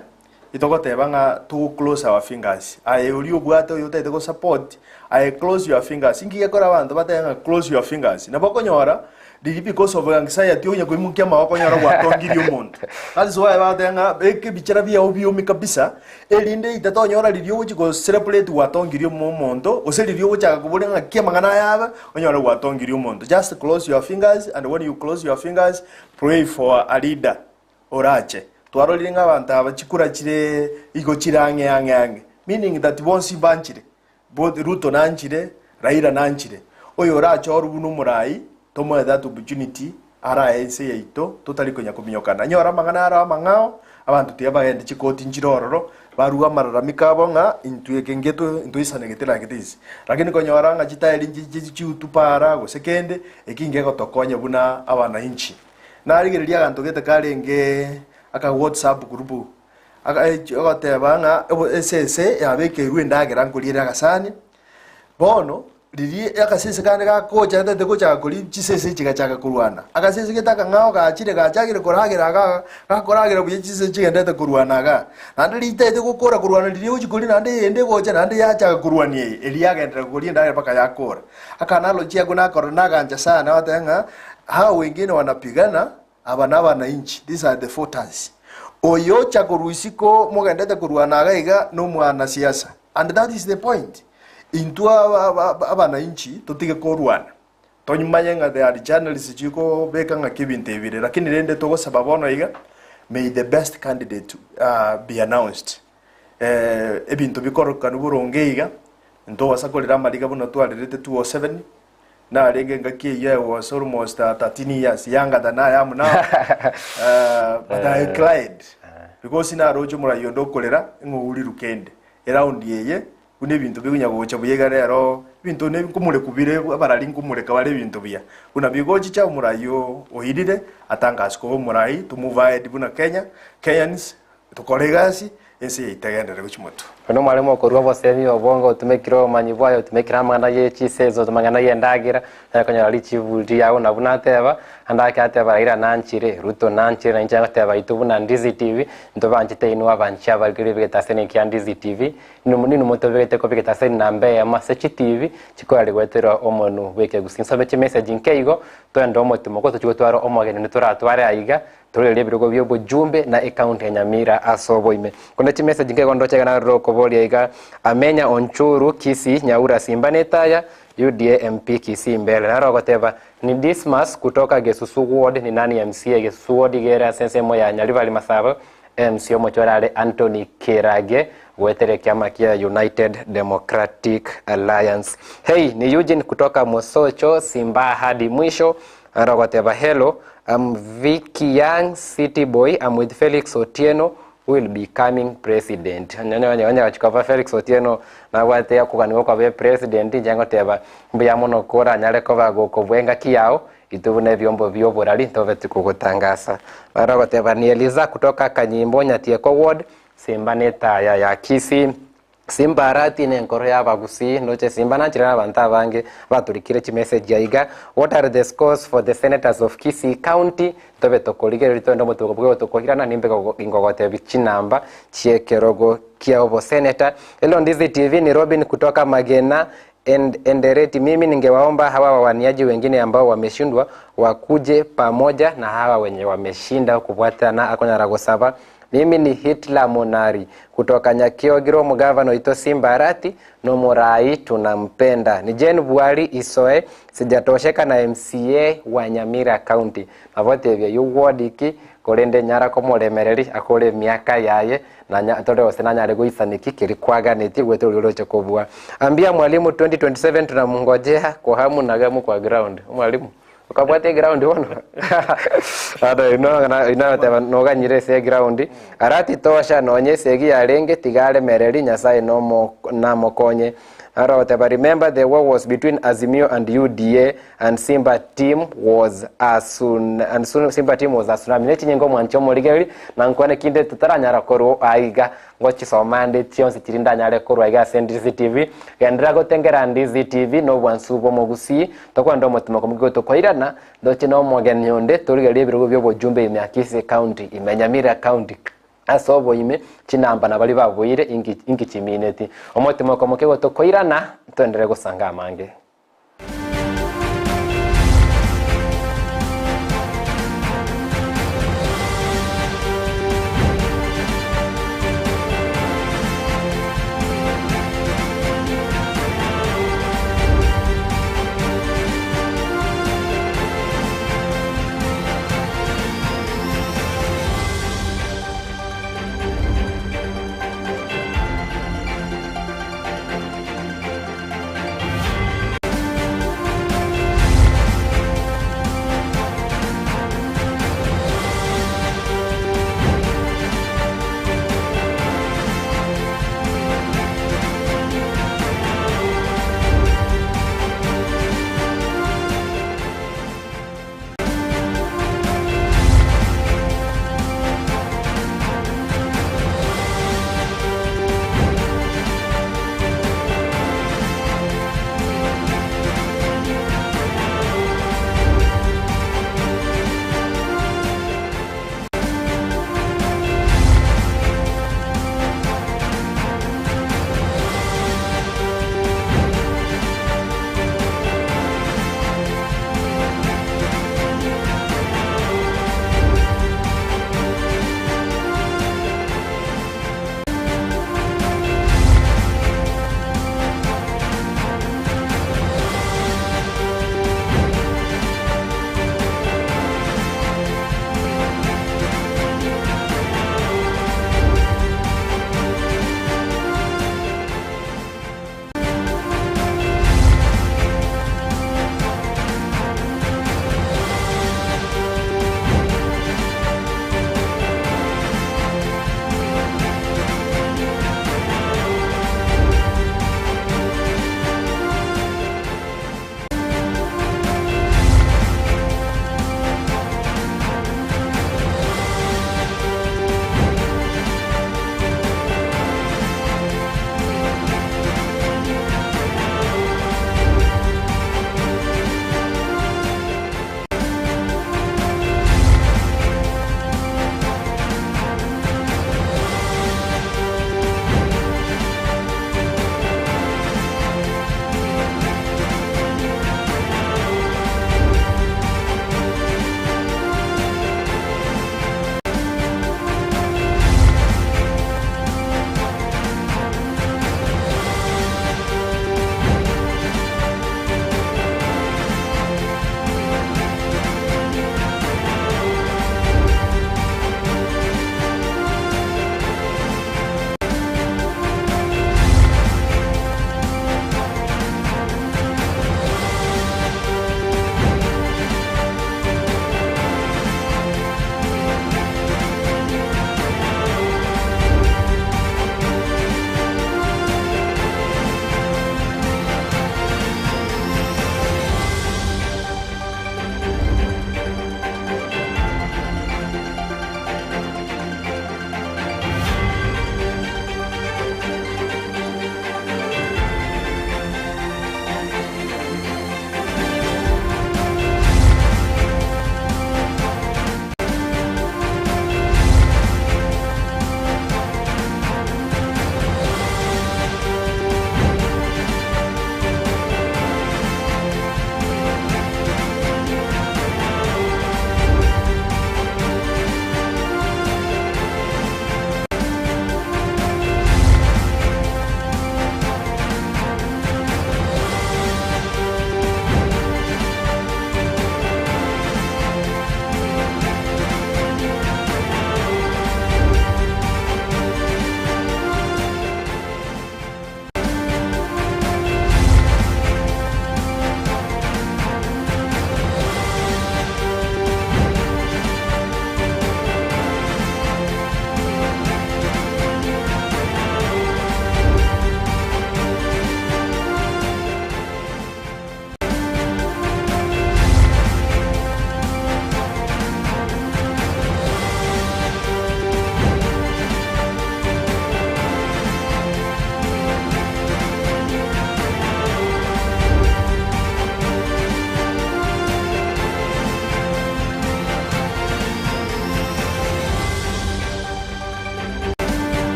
itogoteba nga to close our fingers aye uri obwata yote go support aye close your fingers ingiye kora abantu batenga close your fingers na bakonyora did because of anxiety onye kwimukia mawakonyora gwatongiri umuntu that is why batenga eke bichara bya obiyumi kabisa elinde itatonyora lilio go celebrate gwatongiri umuntu oselilio chaka kubulenga kia mangana yaba onyora gwatongiri umuntu just close your fingers and when you close your fingers pray for a leader orache twaro abantu abachikura kire igo kirange ange meaning that bonsi banchire both Ruto nanchire Raila nanchire oyo orache orubunu murai tomo that opportunity ara ense yaito totally konya kuminyokana nyora mangana ara mangao abantu tiaba ende chikoti njirororo baruga mararamika bonga intuekengeto intuisanegetera ngetizi lakini konyora nga chitaeli chiutupara go sekende ekinge gotokonya buna abana inchi na rigereria ganto gete kalenge aka WhatsApp group aka tebanga ese yabeke ruendagera ngulira gasani bono riri akasese kandi gakocha ndete kocha kuri chisese chigachaka kurwana akasese getaka ngao gachire gachagire koragira gakoragira buye chisese chigendete kurwana ga nandi litete gukora kurwana riri uchikuri nandi ende gocha nandi yacha kurwani eliagendera kuri ndaya paka yakora akanalo chiago na korona ganja sana watenga hao wengine wanapigana abana inchi these are the fighters oyo chakuruisiko mogendete kurwana ga iga no mwana siasa and that is the point into abana inchi totige korwana tonyumanye nga they are journalists chiko beka nga kibintebire lakini rende togo sababono iga may the best candidate be announced ebintu bikoroka nuburonge iga ndo wasakolera maliga buno twalirete 207 na renge ngaki ye was almost 13 years younger than I am now but I cried because ina rojo murayondo kolera nguri rukende around yeye une bintu bigunya gocha buyega rero bintu ne kumule kubire abarali kumule kabale bintu bya kuna bigochi cha murayo ohidide atangasko murai tumuvae dibuna Kenyans tukolegasi ense itagendera kuchimoto no mwalimu okorwa bosemi obongo tumekiro manyibwayo tumekira mangana ye chisezo tumangana ye ndagira nakonyara lichivulti yawo nabunateba andake ateba Raila nanchire Ruto nanchire na injanga teba itubuna Ndizi TV ndobanchite inwa bancha balgiri betasene kya Ndizi TV numuni numotobete ko betasene nambe ya Masechi TV chikwali gwetera omonu weke gusinsa beche message nkeigo to ndomo tumoko tuchotwaro omogene nituratware aiga turele birogo byo bujumbe na account ya Nyamira asoboime kuna chi message nkeigo ndochega na roko bolia iga amenya onchuru Kisii Nyaura Simbanetaya UDA MP Kisii mbele na rogoteba ni Dismas kutoka Gesusu Ward ni nani MCA Gesusu Ward gera sense moya Nyalivali Masabo MC Obochori Anthony Kirage wetere kiama kia United Democratic Alliance. Hey, ni Eugene kutoka Mosocho Simba hadi mwisho rogoteba hello I'm Vicky Young City Boy I'm with Felix Otieno will be coming president. Nyanya chikava Felix Otieno na wate ya kuganiwa kwa be president jango teba mbuya mono kora nyale kova goko bwenga kiyao itubune vyombo vyoborali ntove tukugutangasa. Barago teba ni Eliza kutoka Kanyimbo Nyatieko Ward Simbaneta ya Kisii Simba arati nenkoro y'abagusi noche Simba nanchira abantu abange baturikire chi message yaiga. What are the scores for the senators of Kisii County? Tobe tokoligere ritondo mutoko tokohirana nimbe ingogote bichinamba chiekerogo kia obo senator. Hello Ndizi TV, ni Robin kutoka Magena Endereti. Mimi ningewaomba hawa wawaniaji wengine ambao wameshindwa wakuje pamoja na hawa wenye wameshinda kufuatana akonya ragosaba. Mimi ni Hitler Monari kutoka Nyakiogiro, mugavano ito Simba arati no murai tunampenda. Ni Jane Buhari Isoe, sijatosheka na MCA wa Nyamira County. Navote vya ward iki kolende nyara komolemereri akole miaka yaye na tole osena nyare guisaniki kilikwaga neti gweto loloche kobwa. Ambia mwalimu 2027 tunamngojea kwa hamu na gamu kwa ground. Mwalimu ukabwate ground wono ado ino noga nyire se ground arati tosha nonye segi arenge tigale mereri nyasaye no namokonye arote. But remember the war was between Azimio and UDA and Simba team was Simba team was asunami nechi nyingo mwancho moligeri na nkwane kinde tutaranyara koru aiga ngochi somande tionse tirinda nyare koru aiga Ndizi TV gendra gotengera Ndizi TV no bwansubo mogusi tokwa ndo mutimo komgoto kwairana doche no mogen nyonde toligeri birugo byo bojumbe imyakise county imenyamira county asobo ime chinamba na bali babuire ingi chimineti omotimo komokego tokoirana twendere gusanga amange.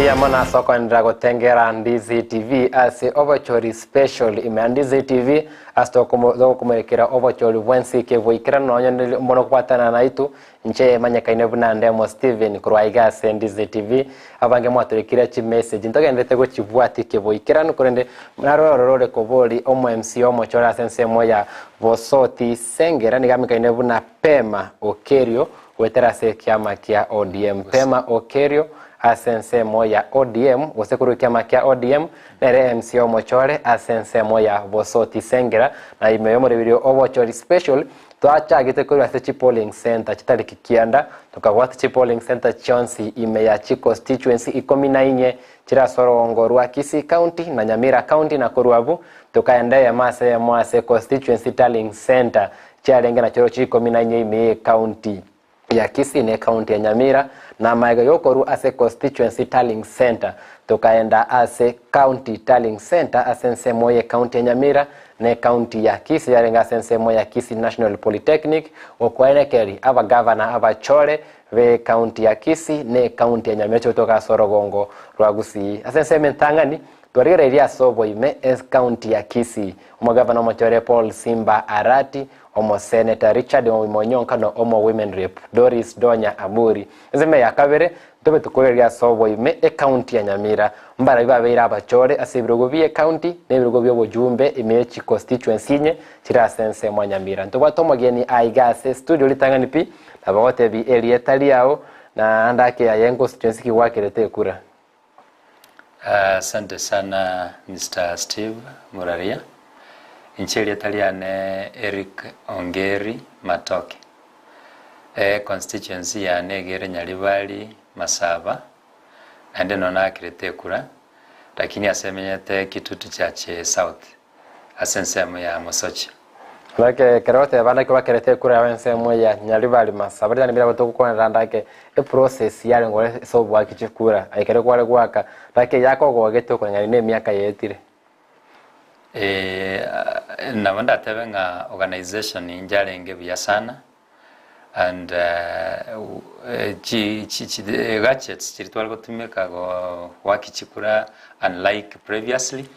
Ndia mwana soko ndago tengera Ndizi TV ase Obochori special ime Ndizi TV asto kumulekera Obochori wensi kevoikira nonye mbono kwatana na itu nche manyakaine buna ndemo Steven kurwaiga se Ndizi TV abange mwatulikira chi message ntogendete go chibwati kevoikira nukurende narororore koboli omo MC Obochori asense moya vosoti sengera nigamikaine buna Pema Okerio wetera se kiama kia ODM Pema Okerio asense moya ODM wasekuru kiama kia ODM nere MC Obochori asense moya vosoti sengera na imeyomo video Obochori special tuacha gite kuri ase polling center chitali kikianda tukawata polling center chonsi imeya chi constituency 14 chira sorongo rwa Kisii county na Nyamira county na Koruabu tukaenda ya mwase constituency tallying center chalenga na chiro chi 14 ime county ya Kisii ne county ya Nyamira na maiga yokoru ase constituency tallying center tukaenda ase county tallying center asense moye county ya Nyamira ne county ya Kisii yarenga asense moya Kisii National Polytechnic okwaenekeri aba governor aba chore ve county ya Kisii ne county ya Nyamira chotoka sorogongo rwa Gusii asense mentangani twarira iria sobo ime es county ya Kisii umugavana Obochori Paul Simba Arati omo senator Richard Omonyonka no omo women rep Doris Donya Amuri ezeme yakabere tobe tukoreria sobo ime e county ya Nyamira mbara bibabeira Obochori asibirogo bie county nebirogo byo bojumbe ime chi constituency nye chira sense mwa Nyamira ntobwato mogeni aigase studio litangani pi abawote bi elietali yao na andake ya yengo constituency kiwakirete kura. Asante sana Mr. Steve Muraria. Incheli Italiane Eric Ongeri Matoke. Constituency ya Negere Nyaribali Masaba. Ande nona kirete kura. Lakini asemenyete Kitutu Chache South. Asensemo ya Mosochi. Lake kerote bana kwa kirete kura wensemo ya Nyaribali Masaba. Bali bila kutoka kwa ndandake e process yale ngore sobo akichikura. Aikere kwa gwaka. Lake yako kwa geto kwa ngane miaka yetire. Na wanda tebenga organization injalenge bya sana and gadgets chitwala kutumika go wakichikura unlike previously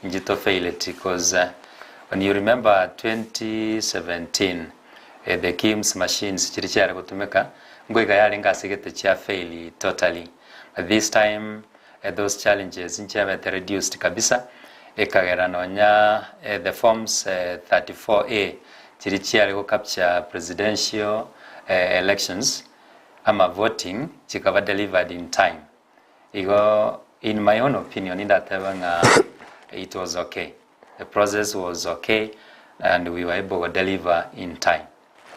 njito failed because when you remember 2017 the Kims machines chirichara kutumika ngoiga yale ngasigete cha fail totally but this time those challenges inchave reduced kabisa ekagera nonya the forms 34A chirichia go capture presidential elections ama voting chikaba delivered in time. Igo in my own opinion in that it was okay. The process was okay and we were able to deliver in time.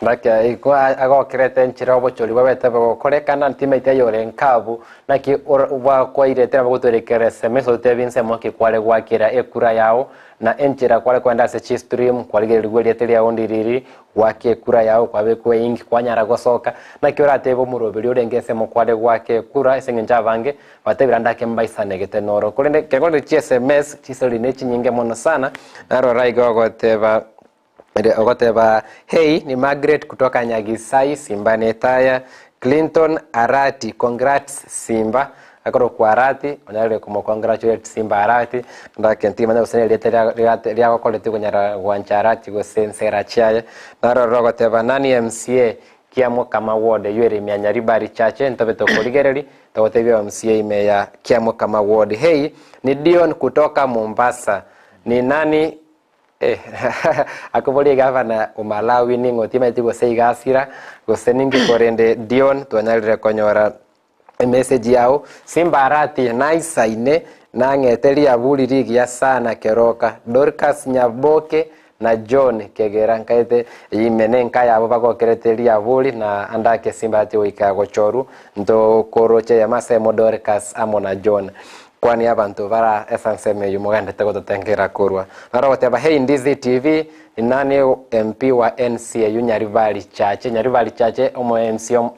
Like iko ago kirete nchira Obochori wabete bakorekana ntimete yore nkabu naki wa kwa irete bagotorekere semeso tevinse moki kwale gwakira ekura yao na enchira kwale kwenda se stream kwale rigwelete ya ondiriri wake kura yao kwabe kwe ingi kwanyara gosoka naki oratebo murobeli orengese mo kwale gwake kura esengenja bange batebira ndake mbaisane gete noro kolende kegole SMS chisoli nechi nyinge mono sana naro raigo goteba Ogoteba, hey, ni Margaret kutoka Nyagisai, Simba Netaya, Clinton Arati, congrats Simba. Akoro kwa Arati, onale kumo congratulate Simba Arati. Ndake ntima na usene liya kwa koleti kunyara wancha Arati go sensera chiaye. Naro rogoteba, nani MCA kiamo kama wode, yueri mia Nyaribali chache, ntobe tokoligereli, tawotebia MCA imeya kiamo kama wode. Hey, ni Dion kutoka Mombasa, ni nani akoboli gavana Umalawi ningo timeti go seigasira go seningi korende Dion tuanyalire konyora message yao Simba Arati naisaine nangeteli abulirigi ya sana keroka Dorcas Nyaboke na John Kegera nkaite imenenka yabo bagokereteli abuli na andake Simba ati wikago choru ndo koroche ya masemo Dorcas amona John kwani abantu bara esanseme yumuganda tegototengera kurwa narogoteba hey Ndizi TV ni nani MP wa NCA Nyaribali chache omo MC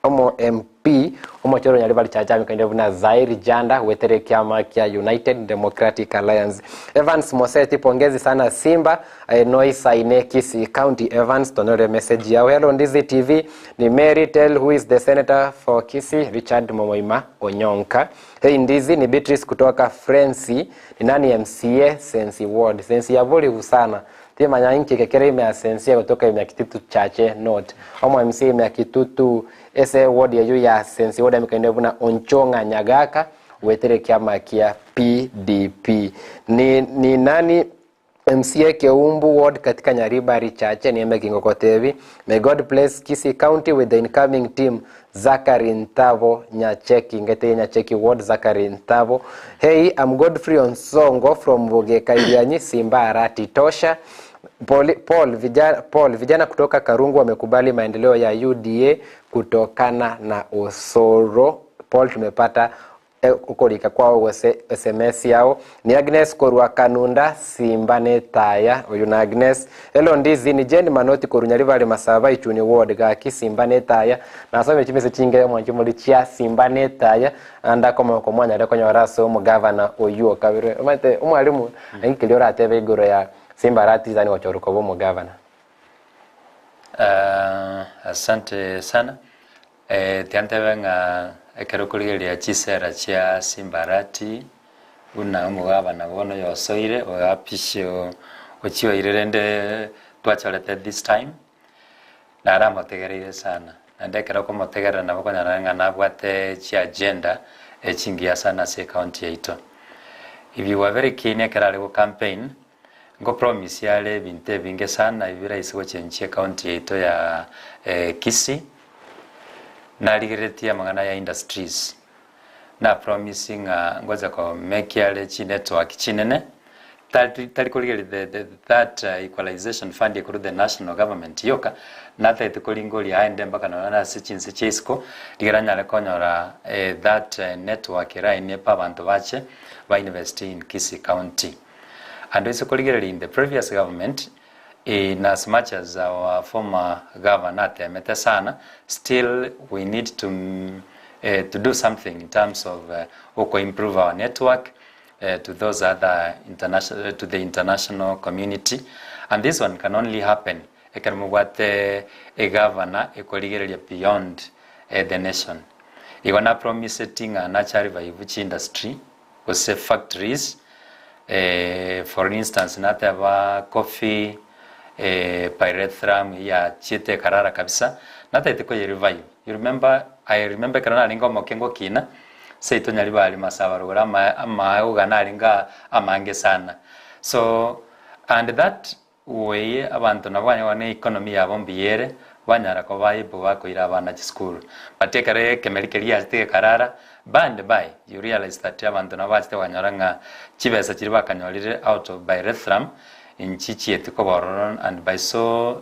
omo MP Obochori nyali bali chacha mikende buna Zairi Janda wetere kiama kia United Democratic Alliance. Evans Moseti, pongezi sana Simba Noisa Inekisi County. Evans tonore message yao. Hello Ndizi TV, ni Mary Tell who is the senator for Kisii, Richard Momoima Onyonka. Hey Ndizi, ni Beatrice kutoka Frenzy, ni nani MCA Sensi Ward. Sensi ya voli usana tia manyanki kekere ime Sensi kutoka ime Kitutu Chache North. Omo MCA ime Kitutu ese ward ya juu ya Sensi Ward mikende buna Onchonga Nyagaka wetere kiama kia PDP. Ni nani MCA Keumbu Ward katika Nyaribari Chache ni Eme Kingokotevi. May God bless Kisii County with the incoming team. Zachary Ntavo Nyacheki ngete Nyacheki Ward Zachary Ntavo. Hey, I'm Godfrey Onsongo from Bogeka Ilianyi Simba Arati Tosha. Paul vijana kutoka Karungu wamekubali maendeleo ya UDA kutokana na Osoro. Paul tumepata ukolika kwao SMS yao. Ni Agnes Korwa Kanunda Simbane Taya uyu na Agnes. Hello Ndizi, ni Jane Manoti Korunyarivale Masava Ichuni Ward gaki Simbane Taya nasome chimese chinge mwanju muri chia Simbane Taya anda koma ko mwanya reko nyaraso mu governor oyu kabire mate umwalimu enkiliora atebe igoro ya Simba Arati zani wachoruko bo mu governor. Asante sana. Tiantebenga ekerokuligeria chisera chia Simba Arati una umugabana bono yosoire oapisho ochiwa irerende twacholete this time nara motegereire sana ndekera ko motegera nabo konyaranga nabwate chi agenda echingia sana se county yaito. If you were very keen ekera lego campaign ngo promise yale binte binge sana ibira isigo chenchie county yaito ya Kisii na ligeretia magana ya industries na promising ngoza ko make yale chi network chinene tali kuligeli that equalization fund ikuru the national government yoka na tete kulingoli aende mpaka na sichinse chesko ligeranya le konyora that network era inepa bantu bache ba invest in Kisii County. And also kuligeli in the previous government in as much as our former governor temete sana, still we need to do something in terms of improve our network to those other international to the international community, and this one can only happen ekermugwate a governor ekoligerelia beyond the nation. Igona promising a natural revival industry was factories, for instance nataba coffee pyrethrum ya chite karara kabisa nata itiko revive. I remember kana lingo mokengo kina seito nyali bali masabarura ama ugana linga amange sana. So and that way abantu nabanye wane economy yabo mbiyere banyara ko bayibo bakoira abana chi school batekare kemerikeria ate karara band by you realize that abantu nabate wanyaranga chibesa chiri bakanyolire out of pyrethrum in chichi etikoboron, and by so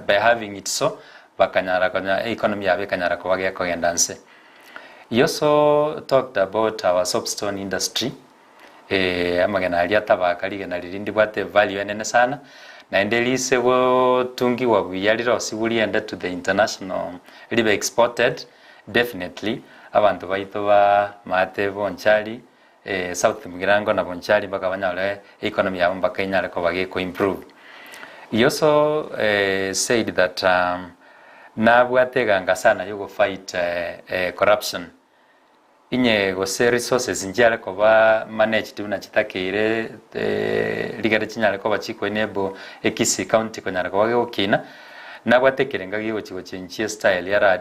by having it so bakanyara konya economy yabe kanyara ko wage ko yendanse. You also talked about our soapstone industry. Amagana aliata bakali na lirindi bwate value enene sana na endelise wo tungi wa buyalira osibuli enda to the international libe exported. Definitely abantu baito ba mate bonchali South Mugirango na bonchali baka banyale economy yabo baka inyale ko bage ko improve. He also said that na bwateganga sana yo go fight corruption inye go se resources njale ko ba manage tuna chitakire ligare chinyale ko bachiko enebo Kisii County ko nyale ko bage okina na bwatekerenga gigo chigo chenchie style ya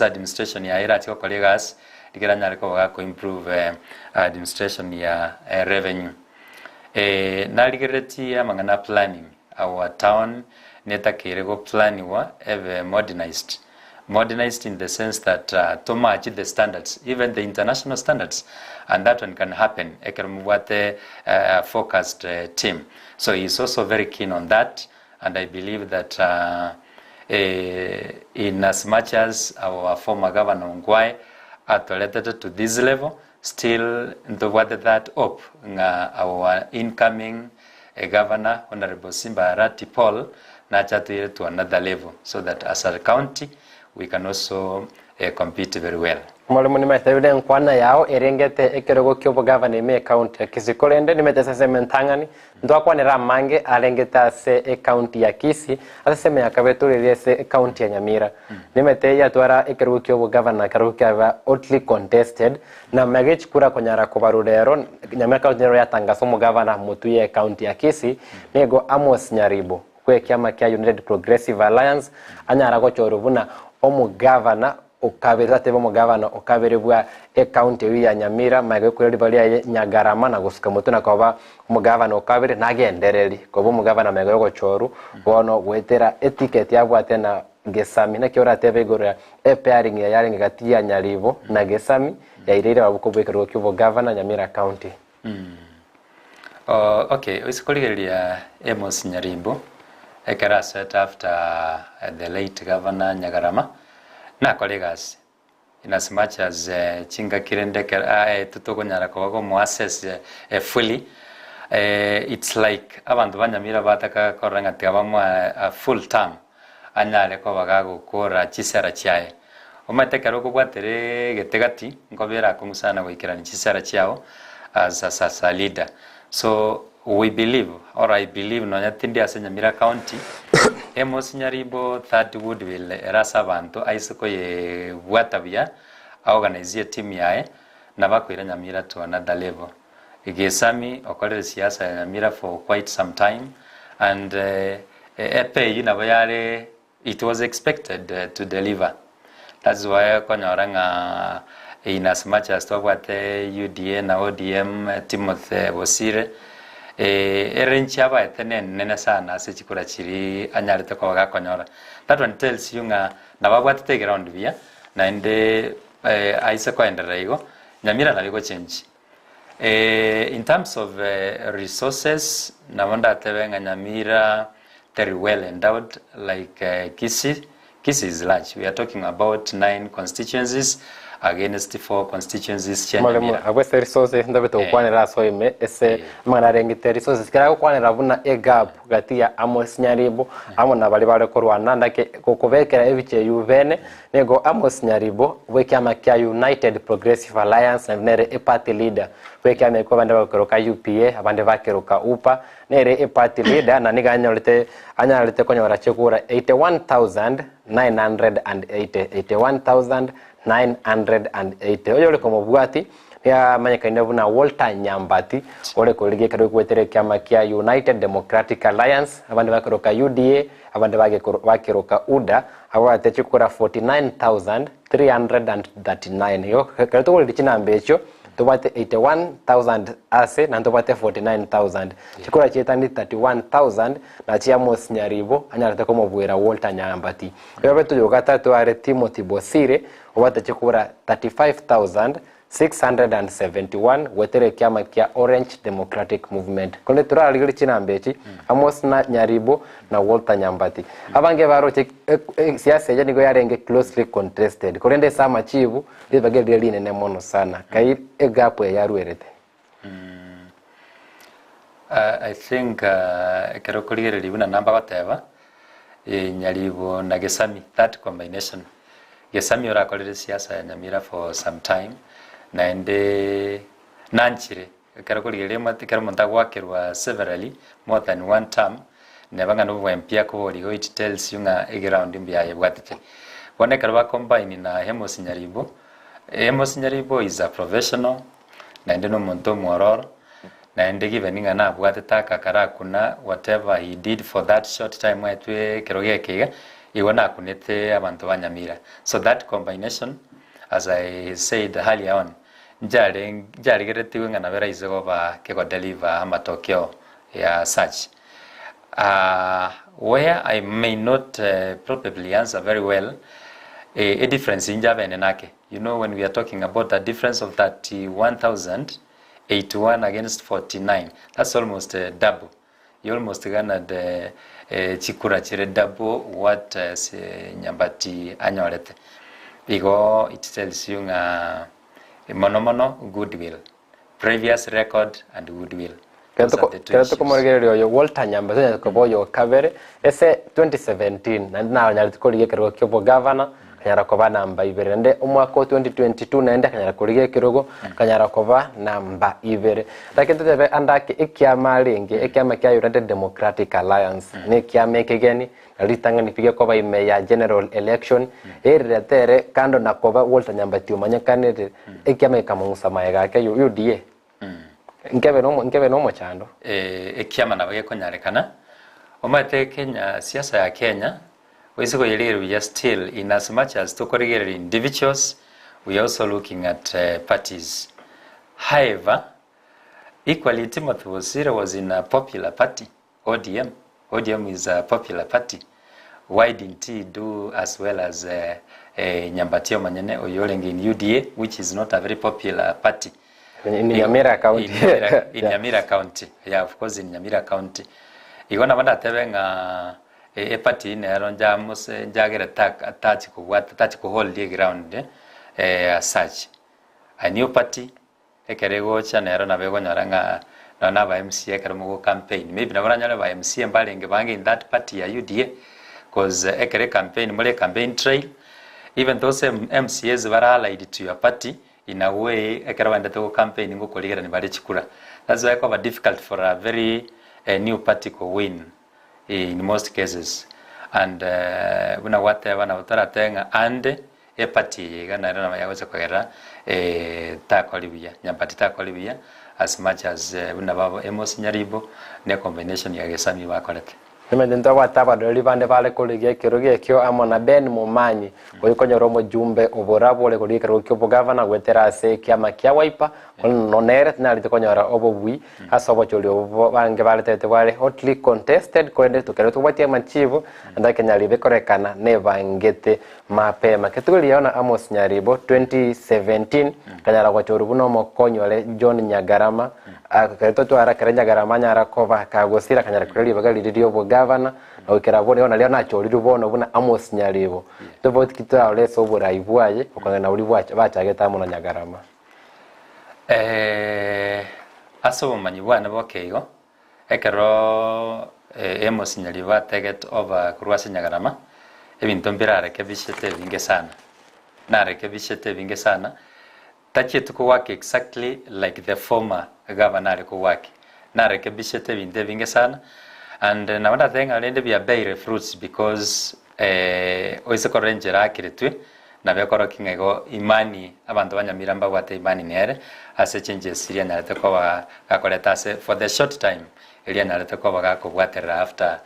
administration ya ira chiko colleagues ligara nyale ko baga ko improve administration ya revenue na ligareti ya mangana planning our town neta kirego planning wa eve modernized in the sense that to match the standards, even the international standards, and that one can happen ekermwate focused team. So he's also very keen on that, and I believe that in as much as our former governor Ngwai atolated to this level, still what that up our incoming governor Honorable Simba Arati Paul to another level, so that as a county we can also compete very well. Mwalimu nimeteude nkwana yao erengete ekerogo kyobo governor me county ya Kisikolende nimetesa seme ntangani ndo kwa nera mange alengeta se county ya Kisi aseme yakabetulire se county ya Nyamira nimete ya twara ekerogo kyobo governor karogo kya hotly contested na magech kura konyara kubarudero Nyamira county ya tangaso mu governor mutuye county ya Kisi nego Amos Nyaribo kwe kiama kya United Progressive Alliance anyara go chorubuna omu governor ukabiri atebe mu governor ukabiri bwa county ya Nyamira mage kuri bali Nyagarama na gusuka mutu na kwaba mu governor ukabiri nagendereri kobo mu governor mage go choru bono wetera etiquette yabo atena Gesami na kiora atebe gore pairing ya yaringa gati ya Nyaribo na Gesami ya irira babukobwekero kyo governor Nyamira county. Okay, usikoligeria Amos Nyaribo ekara set after the late governor Nyagarama na colleagues in as much as chinga kirendeka tutogonyara ko mo access fully it's like abantu banyamira bataka koranga tabamo a full term anyale ko bagago kora chisera chae omatekero ko gwatere getegati ngobera kumusana goikirani chisera chao as a leader. So we believe, or I believe, no nyatindi ase Nyamira County Amos Nyaribo that would will rasa bantu aisoko ye watabia organize team yae na bakwira Nyamira to another level. Igesami okolere siasa ya Nyamira for quite some time and epe na bayare it was expected to deliver. That's why konyoranga in as much as talk about UDA na ODM Timothy Bosire erencha ba etenen nene sana se chikura chiri anyarete kwa gakonyora. That one tells you na babwatete ground via na ende aise kwa enderego Nyamira na bigo change. In terms of resources na wanda tebenga Nyamira very well endowed like Kisi is large. We are talking about 9 constituencies against 4 constituencies. Mwalimu agwese resources ndabeto kwanira soime ese manarengite resources kira kwanira buna gap gati ya Amos Nyaribo amo na bali bale korwana ndake kokobekera ebiche yuvene nego Amos Nyaribo wekyama kya United Progressive Alliance na nere party leader wekyama ko bande bakoroka UPA abande bakeroka UPA nere party leader na niga anyalite konyora chekura 81,980 oyo leko mubwati ya manyakaine buna Walter Nyambati ole kolege kado kwetere kyama kya United Democratic Alliance abande bakeroka UDA abande bakeroka UDA abate chikura 49,339 yo kato kole chinambe echo tobate 81,000 ase na tobate 49,000 chikura chetani 31,000 na chia Amos Nyaribo anyarate komo bwera Walter Nyambati yo beto yogata to are Timothy Bosire obate chikura 35,671 wetere kyama kya Orange Democratic Movement kole tura ligiri chinambechi Amos Nyaribo na Walter Nyambati abange baro siasa ya nigo yarenge closely contested kolende sama chivu libageli line ne mono sana kai egapo ya yaruerete. I think kero koligere libuna namba bateba Nyaribo na Gesami, that combination Gesami ora kolere siasa ya Nyamira for some time na ende nanchire kero koligere matikero montagwakerwa severally more than one term nebanga no bwempia ko ligo it tells you nga ground mbia ye bwatite one kero combine na Amos Nyaribo. Amos Nyaribo is a professional na ende no monto mororo na ende given na bwatita kakara kuna whatever he did for that short time wetwe kerogeke iwana kunete abantu banyamira. So that combination, as I said earlier on, jari geretiwe ngana vera izoba kego deliver amatokeo ya such where I may not probably answer very well a difference in Java and Enake. You know, when we are talking about a difference of 31,081 against 49, that's almost double. You almost gonna the chikura chire double what Nyambati anyorete. Because it tells you mono goodwill, previous record and goodwill. Kerato komorgerero yo Walter Nyambati ko boyo kabere ese 2017 na nyalitiko lige kero kyobo governor kanyara koba namba 2 nde umwaka 2022 naende kanyara kurige kirogo kanyara koba namba 2 lakini tebe andake ikiama ringi ikiama kia United Democratic Alliance ni kiama kigeni alitanga nipige koba ime ya general election iriretere kando na koba Walter Nyambati umanyakanire ikiama kamungusa maega ke UDA nkebe no chando ikiama nabage konyarekana omate Kenya siasa ya Kenya we are still in as much as to individuals, we are also looking at parties. However, equally Timothy Wasira was in a popular party, ODM. ODM is a popular party. Why didn't he do as well as Nyambatio Manyene Oyoling in UDA, which is not a very popular party? In Nyamira County. In Nyamira County. Yeah, of course, in Nyamira County. Igona banda tebenga party nero jamus jagere attach ko hold the ground as such a new party ekerego cha nero na bego nyoranga na ba MCA kermo campaign maybe na baranya ba MCA mbalenge bange in that party ya UDA cause ekere campaign mole campaign trail even those MCAs were allied to your party in a way ekere wanda to campaign ngo koligera ni bari chikura. That's why it difficult for a very new party to win in most cases. And una whatever na utara tenga and a party gana na yagoza kwera takolibia Nyambati takolibia as much as una babo emos nyaribo ne combination ya gesami bakolete. Nimedenta wataba doli bande pale kolegia kiroge kyo amona Ben Mumanyi koyikonyo romo jumbe oborabo le kolegia kiroge kyo governor wetera se kiama kia waipa nonere na litikonyora obobwi hasa Obochori obo bange bale tete wale hotly contested kwende tukere tubatie machivo anda Kenya libe korekana ne bangete mapema ketuliona Amos Nyaribo 2017 kanyara Obochori buno mokonyole John Nyagarama akareto twara karenya Nyagarama nyara koba kagosira kanyara kweli bagali lidio governor na ukirabone ona leo nacho lirubono buna Amos Nyaribo tofauti kitwa leso buraibwaje ukangana uli bachageta mu na Nyagarama aso manyi bwana bokeigo ekero Amos Nyaribo ateget over kurwasi Nyagarama ebintu mbirare kebishete binge sana nare kebishete binge sana tachi tuko work exactly like the former governor ko work nare kebishete binde binge sana. And another thing I need to be fruits because oise korengera akiritwe na bekoro kingego imani abantu banyamiramba wate imani nere ase changes iria narete kwa gakoleta ase for the short time iria narete kwa gakobwatera after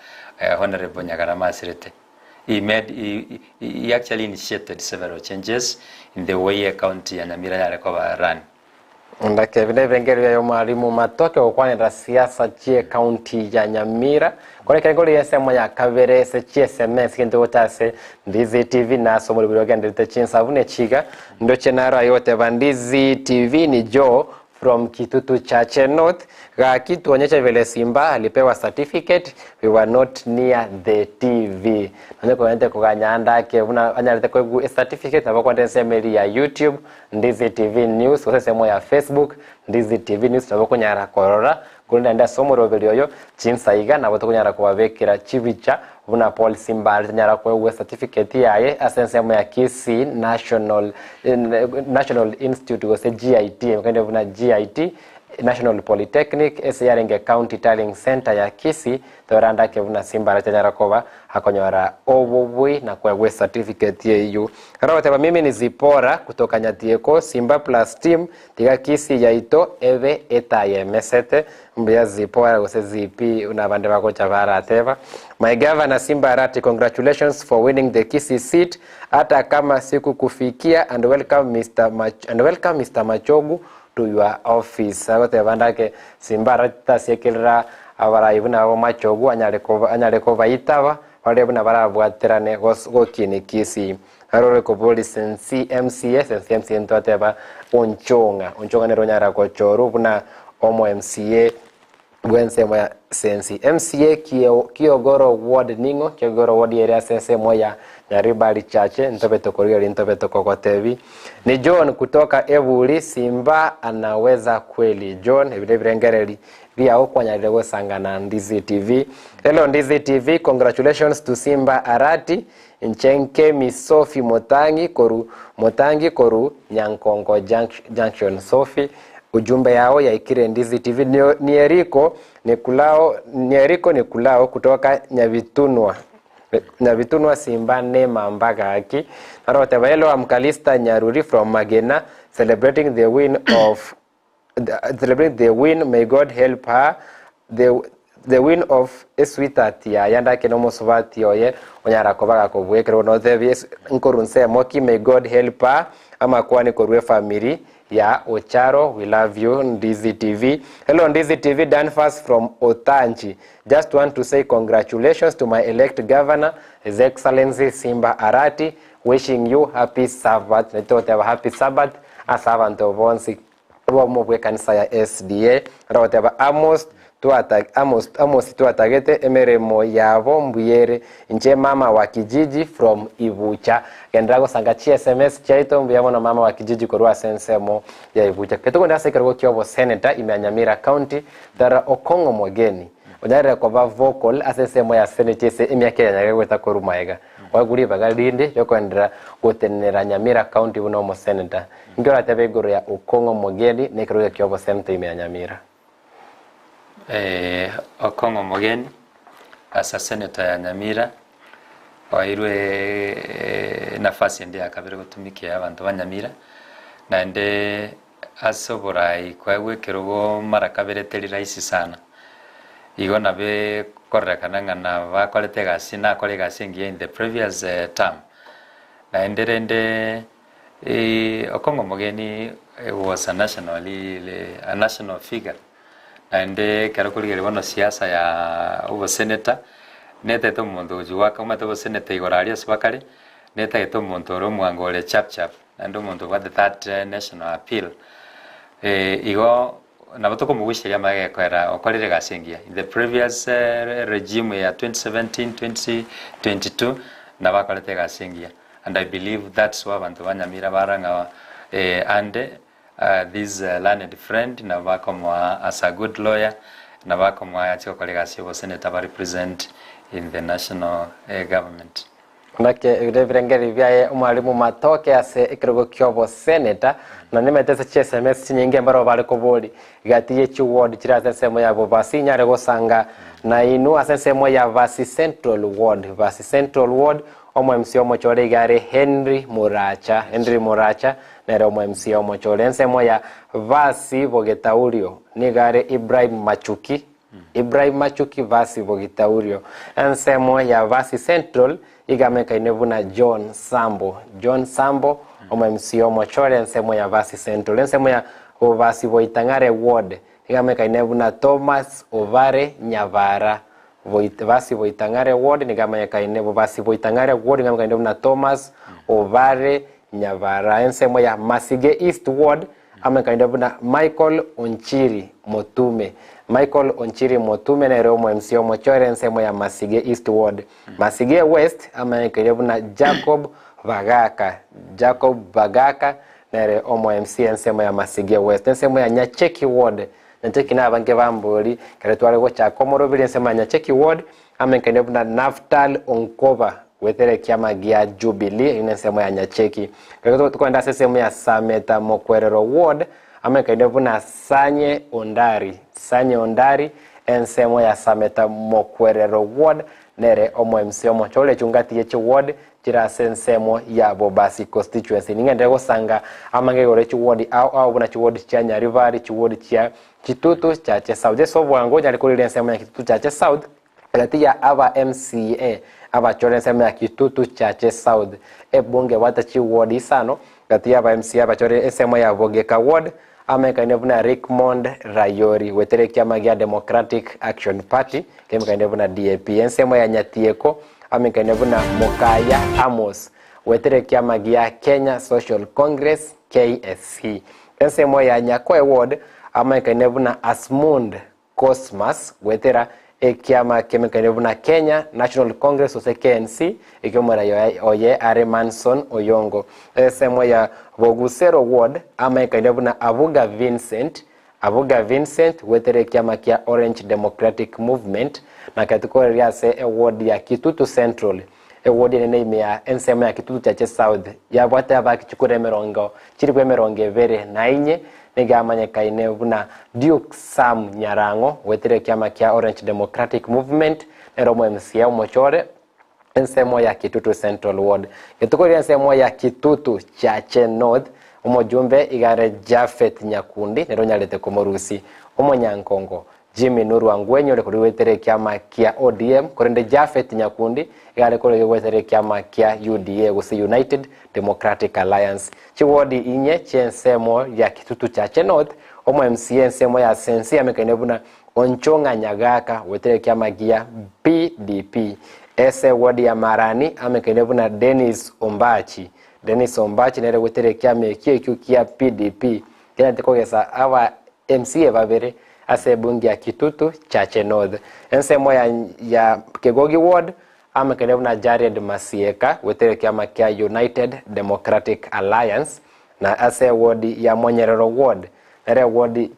honorable Nyagarama asirete he actually initiated several changes in the way county ya Nyamira yale kwa run. Ndake vile vengeri ya mwalimu matoke okwanira siasa chie county ya Nyamira kore kengoli yesemo ya kavere se chie SMS kende otase Ndizi TV na somo libiroga ndete chinsavune chiga ndo chenara yote Ndizi TV ni Joe from Kitutu Chache North ga kitu onyesha vile Simba alipewa certificate we were not near the TV nanye koende kuganyanda ke una anyalete kwa certificate na kwa nsemeli ya YouTube Ndizi TV News kwa semo ya Facebook Ndizi TV News na kwa nyara korora kulinda nda somo rovelioyo chinsaiga na boto kunyara kuwavekera chivicha una Paul Simba nyara kwa certificate yaye asensemo ya Kisii National Institute go se GIT mkende una GIT National Polytechnic SRNG County Tiling Center ya Kisii toranda ke una Simba nyara kwa hakonyora obobwi na kwa certificate yeyo rawote mimi ni Zipora kutoka Nyatieko Simba plus team tiga Kisii yaito eve etaye mesete mbya Zipora gose zipi una bande bako chavara ateva. My governor Simba Arati, congratulations for winning the Kisii seat hata kama siku kufikia and welcome Mr. Machogu to your office. Sabato bandake Simba Arati sekilra abara ibuna abo Machogu anyalekova itaba wale buna barabwaterane gokini Kisii harore ko police MCS ntoteba onchonga nero nyara ko choru buna omo MCA Gwense moya sensi MCA Kiogoro ward ningo Kiogoro ward area sense moya Nyaribali Chache ntobeto korio ntobeto kokotevi ni John kutoka Evuli Simba anaweza kweli John vile virengereli via huko Nyarego sangana Ndizi TV. Hello Ndizi TV, congratulations to Simba Arati Nchenkemi Sophie Motangi koru Nyankongo Junction. Sophie ujumbe yao ya ikire Ndizi TV. Nieriko Nikulao kutoka Nyavitunwa Simbane Mambaga haki. Narote baelo Amkalista Nyaruri from Magena celebrating the win. May God help her. The win of sweetheart ya yanda kinomo subati oye onyara kobaga kobwekero no the nkorunse moki. May God help her ama kwani korwe family ya Ocharo. We love you Ndizi TV. Hello Ndizi TV, Dan Fast from Otanchi. Just want to say congratulations to my elect governor, His Excellency Simba Arati. Wishing you happy Sabbath. Nitote happy Sabbath asavant of onsi mobwe kanisa ya SDA. Rote Amos tuatagete emeremo yavo mbuyere nje mama wa kijiji from Ibucha. Kendrago sangachi SMS chaito mbuyamo na mama wa kijiji korwa sensemo ya Ibucha. Ketuko ndasa ikargo kiobo senator imeanyamira county Dara Okongo Mogeni. Onyare kwa vocal asensemo ya senate ese emyake yanyagweta korumaega. Waguri bagalinde yokwendera gotenera Nyamira county uno mo senator. Ngora tebegoro ya Okongo Mogeni nekero kiobo senator imeanyamira. Okongo Mogeni asa senator ya Nyamira wairwe nafasi ndi akabere gutumikia abantu banyamira na nde asoborai kwawe kerogo marakabere teri raisi sana igo nabe korrekana na bakolete gasi na kole gasi ngiye in the previous term na nderende Okongo Mogeni was a national figure and karakuligere bono siasa ya ubo senator neta to muntu juwaka uma to senator igoraria sibakare neta to muntu ro mwangole chap and muntu wa the third national appeal igo nabotoko mugushiria mage kwera okorire gasengia in the previous regime ya 2017 2022 nabakorete gasengia and I believe that's what abantu banyamira baranga and this learned friend nabakomwa as a good lawyer nabakomwa yachiko kolega sibo senator ba represent in the national government. Nake reverengeri vya umwalimu matoke ase ikirego kyobo senator na nimetese SMS nyingi mbaro bali koboli gatiye chiward chira semo ya bobasi nyare gosanga na inu asensemo ya Vasi Central Ward omo MC Obochori gare Henry Muracha nere omo MC Obochori ensemo ya Vasi Bogetaurio ni gare Ibrahim Machuki Vasi Bogetaurio ensemo ya Vasi Central igameka inevuna John Sambo omo MC Obochori ensemo ya Vasi Central ensemo ya Vasi Boitangare Ward igameka inevuna Thomas Ovare Nyavara Vasi Boitangare Ward nigameka inevo Vasi Boitangare Ward nigameka inevuna Thomas Ovare Nyavara ensemo ya Masige East Ward ameka inevuna Michael Onchiri Motume na Romo MC Obochori ensemo ya Masige East Ward. Masige West ameka inevuna Jacob Bagaka na Romo MC ensemo ya Masige West ensemo ya Nyacheki Ward Nyacheki na abange bamboli karetwale go cha Komorobili ensemo ya Nyacheki Ward ameka inevuna Naftal Onkova wetere kiama gia Jubilee ensemo ya Nyacheki kareto tukwenda sesemo ya Sameta Mokwerero Ward ameka inevuna Sanye Ondari ensemo ya Sameta Mokwerero Ward nere omo MC Obochori chungati yechi ward chira sensemo ya Bobasi constituency ningende gosanga amange gore chi ward au buna chi ward cha Nyarivari chi ward cha Kitutu cha South so bwango nyali kuri ensemo ya Kitutu cha South kati ya aba MCA aba chore ensemo ya Kitutu cha South ebonge wata chi ward isano kati ya aba MCA aba chore ensemo ya Bogeka ward ameka inevuna Rickmond Rayori wetere kiama gia Democratic Action Party kemeka inevuna DAP ensemo ya Nyatieko ameka inevuna Mokaya Amos wetere kiama gia Kenya Social Congress KSC ensemo ya Nyakwe Ward ameka inevuna Asmund Cosmas wetera kiama kemeka inevuna Kenya National Congress ose KNC ikimora oye Are Manson Oyongo ensemo ya Bogusero Ward ameka inevuna Avuga Vincent wetere kiama kia Orange Democratic Movement na katika riase ward ya Kitutu Central wodi ne imea ensemo ya Kitutu chache South ya bwate abakichukure merongo chirigwe merongo vere na inye nigamanye kaine buna Duke Sam Nyarango wetere kiama kia Orange Democratic Movement eromo MCA Obochori ensemo ya Kitutu Central Ward getukori ensemo ya Kitutu chache North umujumbe igare Jafet Nyakundi neronyalete komorusi umonyankongo Jimmy Nuru Angwenyo lekuri wetere kiama kia ODM korende Jafet Nyakundi igare kore wetere kiama kia UDA gusi United Democratic Alliance chiwodi inye chensemo ya Kitutu chache North omo MCA ensemo ya Sensi amekainebuna Onchonga Nyagaka wetere kiama kia PDP ese wodi ya Marani amekainebuna Dennis Ombachi nere wetere kiama kia PDP kena tekogesa awa MCA babere ase bungi ya Kitutu chache North ensemo ya Kegogi Ward amekainebuna Jared Masieka wetere kiama kia United Democratic Alliance na ase wodi ya Monyerero Ward nere wodi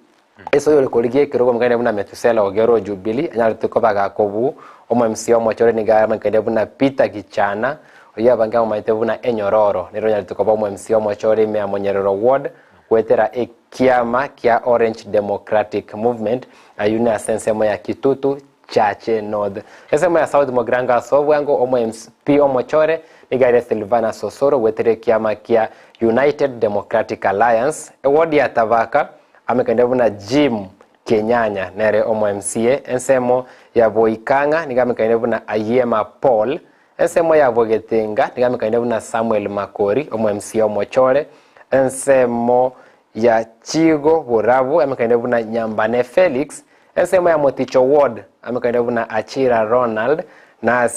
eso yole koligie kirogo mkainebuna Metusela Ogero Jubilee anyalitukobaga kobu omo MCA Obochori nigama mkainebuna Peter Gichana oya banga maitebuna Enyororo nero nyalitukoba omo MCA Obochori me Monyerero Ward wetera kiama kia Orange Democratic Movement ayuna sensemo ya Kitutu chache North esemo ya South Mogranga Sobwango omo MP Obochori nigare Silvana Sosoro wetere kiama kia United Democratic Alliance wodi ya Tavaka amekainebuna Jim Kenyanya nere omo MCA ensemo ya Boikanga nigamekainebuna Ayema Paul ensemo ya Bogetenga nigamekainebuna Samuel Makori omo MCA Obochori ensemo ya Chigo Burabu amekainebuna Nyambane Felix ensemo ya Moticho Ward amekainebuna Achira Ronald na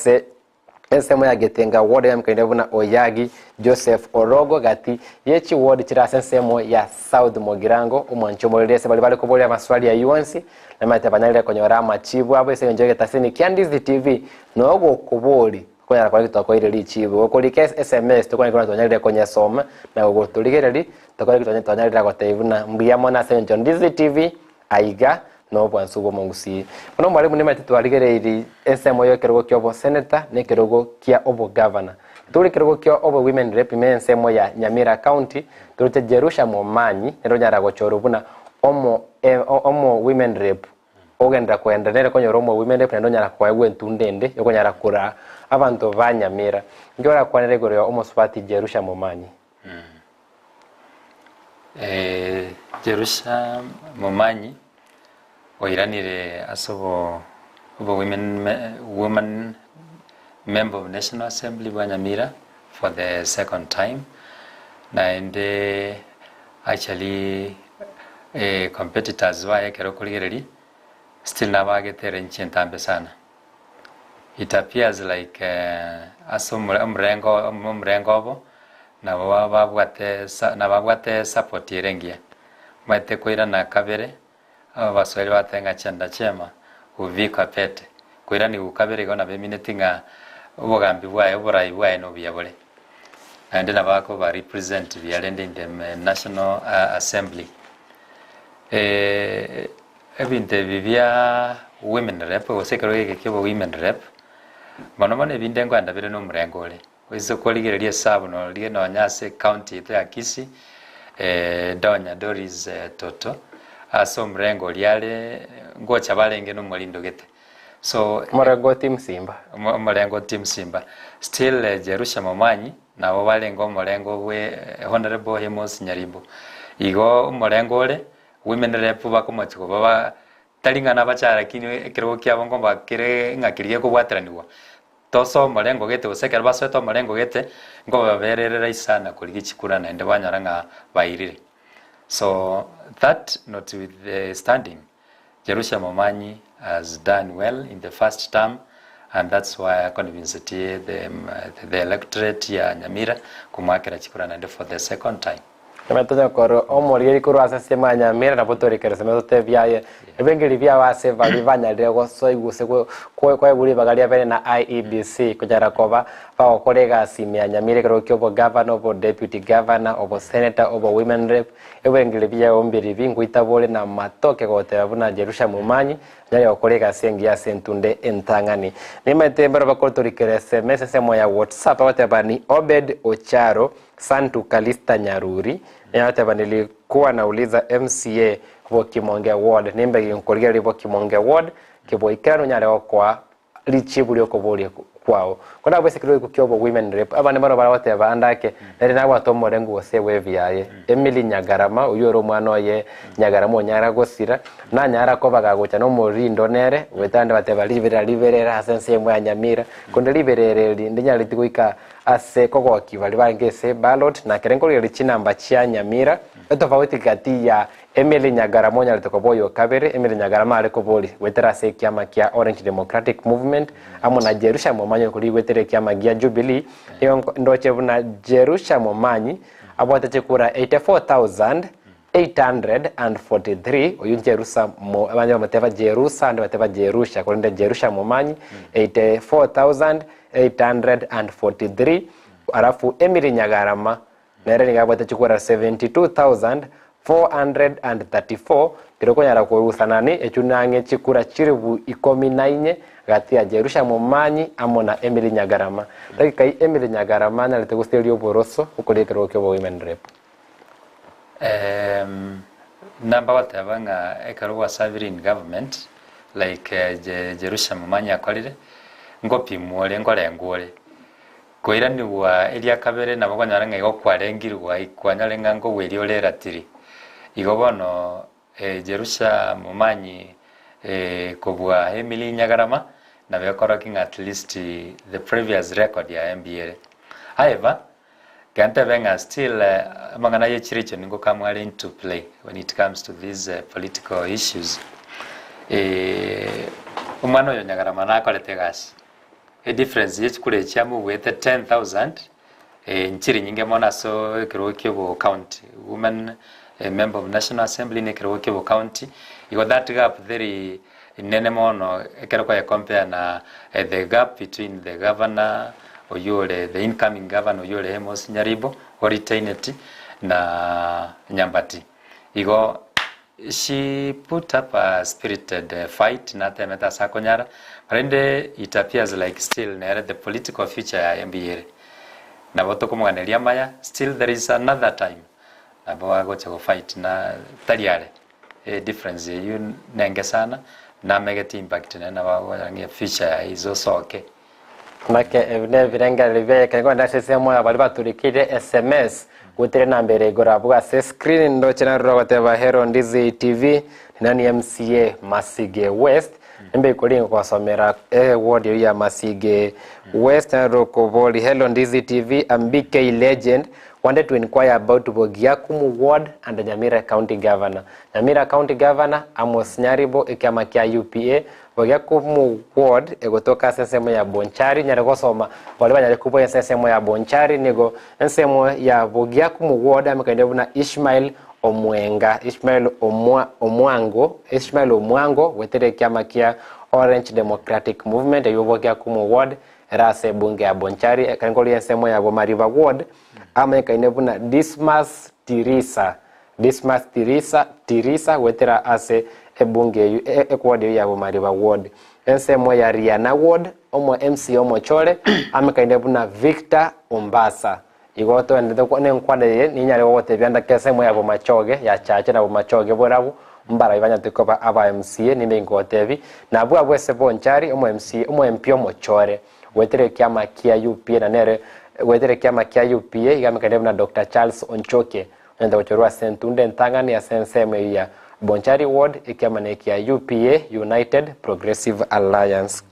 ensemo ya Getenga Ward amekainebuna Oyagi Joseph Orogo gati yechi ward chira ensemo ya South Mogirango umanchomolese bali kubolia maswali ya UNC na matabanalira kwenye rama chibu abo ese njoge tasini Ndizi TV nogo kuboli kwa kwa kitu kwa ile chibu okolike SMS tukwa kwa tonyalira kwenye soma na ogo tuligereri tukwa kitu tonyalira kwa tevuna mbiyamo na ase Ndizi TV aiga no bwansubo mongusi ono mwalimu ne matitu aligere iri ensemo yo kerogo kyobo senator ne kerogo kia obo governor tuli kerogo kia obo women rep ensemo ya Nyamira County tulite Jerusha Momanyi nero nyara gochorubuna omo women rep ogenda kwenda nere konyo romo women rep nendo nyara kwa egwentu ndende yoko nyara kura abantu banyamira ngora kwa nere gore omo swati Jerusha Momanyi Jerusha Momanyi oiranire asobo woman member of National Assembly Banyamira for the second time and actually competitors wae kero kuligereri still nabagetere nchentambe sana. It appears like mrengo obo na babwate support irengia maite koira na kabere abaswali batenga chanda chema uvika pete koira ni ukabere gona beminetinga obugambi bwaye oburai bwaye no biyabole and nabako ba represent byalende in the National Assembly ebinte bibya women rep osekero kebo women rep manomane bindengo andabire no murengole wizo koligereria sabo no lie no Nyase County to Akisi Donya Doris Toto aso mrengo liale ngocha balenge no molindo gete so Mrengo team Simba still Jerusha Momanyi na balengo mrengo we honorable Hemos Nyarimbo igo mrengo ole women rep bakomachiko baba talingana bachara kini kirego kyabo ngomba kire ngakiriye kubwatiraniwa toso mrengo gete osekera basweto mrengo gete ngo babererera isana kuligi chikura na ende banyaranga bairire. So that notwithstanding, Jerusha Momanyi has done well in the first term, and that's why I convinced the electorate ya Nyamira kumakira chikura na ende for the second time. Nametonya koro omori koro asema Nyamira na botori kere sema tote bia ebengeli bia wase vali vanya lego so iguse kwa buri bagalia bene na IEBC kujara koba pa kolega simya Nyamira kero kyobo governor obo deputy governor obo senator obo women rep ebengeli bia ombiri bingu itabole na matoke gote abuna Jerusha mumanyi nyali okolega sengia sentunde entangani nimete mbara bakotori kere SMS semo ya WhatsApp wote bani Obed Ocharo Santu Kalista Nyaruri Nyate nilikuwa nauliza MCA kwa Kimonge Ward nimbe nkoligera libo Kimonge Ward kibo ikano nyale kwa lichibuli okoboli kwao kona bwese kilo kukyobo women rep abane bano barawate bandake nari nagwa tomore ngo se weviaye Emily Nyagarama uyoro mwana ye Nyagarama nyara gosira na nyara ko bagagocha no murindo nere wetande bateba liberera asense mwa Nyamira konde liberere ndinyali tikuika ase koko kibali bangese ballot na kerengo liri chinamba chia Nyamira tofauti kati ya Emily Nyagarama nyali tokoboyo kabere Emily Nyagarama aliko boli wetera se kiama kia Orange Democratic Movement amona Jerusha momanyi kuli wetere kiama gia Jubilee iyo ndoche buna Jerusha momanyi abote chikura 84,843 oyu Jerusa mo abanya mateva Jerusa ndo mateva Jerusha kulinde Jerusha momanyi 84,843 alafu Emily Nyagarama nere ngabote chikura 72,434 kiroko nyara kurusa nani echunange chikura chiribu 14 gati ya Jerusha momanyi amona Emily Nyagarama dakika Emily Nyagarama na letegustelio boroso ukolekero kyo women rep namba watabanga ekaruwa serving in government like Jerusha momanyi akolire ngopi muole ngole koira ni wa elia kabere na bagwanyara ngego kwarengirwa ikwanyarenga ngo weri olera tiri igobono Jerusha momanyi kobwa Emily Nyagarama na bekoraking at least the previous record ya MBA. However, kante benga still mangana ye chiricho ningo kamwale into play when it comes to these political issues. Umano yo Nyagarama na kolete gas. A difference ye kule chamu with 10,000 nchiri nyinge mona so Kirokyo County women a member of National Assembly in Kirokyo County. You got that gap very nene mono ekero ya compare na the gap between the governor or the incoming governor yule Amos Nyaribo or retained na Nyambati. Igo she put up a spirited fight na temeta sakonyara but it appears like still near the political future ya MBA na botoko mwanelia maya still there is another time abo gocha fight na taliare difference you nenge sana na negative impact na bawange future izo soke make evne virenga live kango na sesemo ya bali baturikire SMS gutere nambere gora bwa se screen ndo chana rogote ba Hero Ndizi TV nani MCA Masige West mbe kolinga kwa somera ward ya Masige West na rokoboli Hero Ndizi TV BK legend wanted to inquire about Bogiakumu Ward and the Nyamira County Governor. Nyamira County Governor Amos Nyaribo ikiama kia UPA Bogiakumu Ward egotoka sesemo ya Bonchari nyaragosoma wale banyalikupo ya sesemo ya Bonchari nigo sesemo ya Bogiakumu Ward amekaendevu na Ishmael Omwenga Ishmael Omwango wetere kiama kia Orange Democratic Movement ya Bogiakumu Ward rase bunge ya Bonchari kaningoli sesemo ya Bomariva Ward ameka inebuna Dismas Tirisa wetera ase ebunge ekwode ya Bomariva Ward ensemo ya Riana Ward omo MC Obochori ameka inebuna Victor Ombasa igoto ndete ko ne nkwade ye ninyale wote byanda kesemo ya Bomachoge ya chache na Bomachoge borabu mbara ibanya tukoba aba MCA nimbe ngotebi na bwese Bonchari omo MC omo MP Obochori wetere kiama kia UPA na nere wetere kiama kia UPA igamekademu na Dr. Charles Onchoke nenda kuchorua sentunde ntangani ya senseme ya Bonchari Ward ikiama ne kia UPA United Progressive Alliance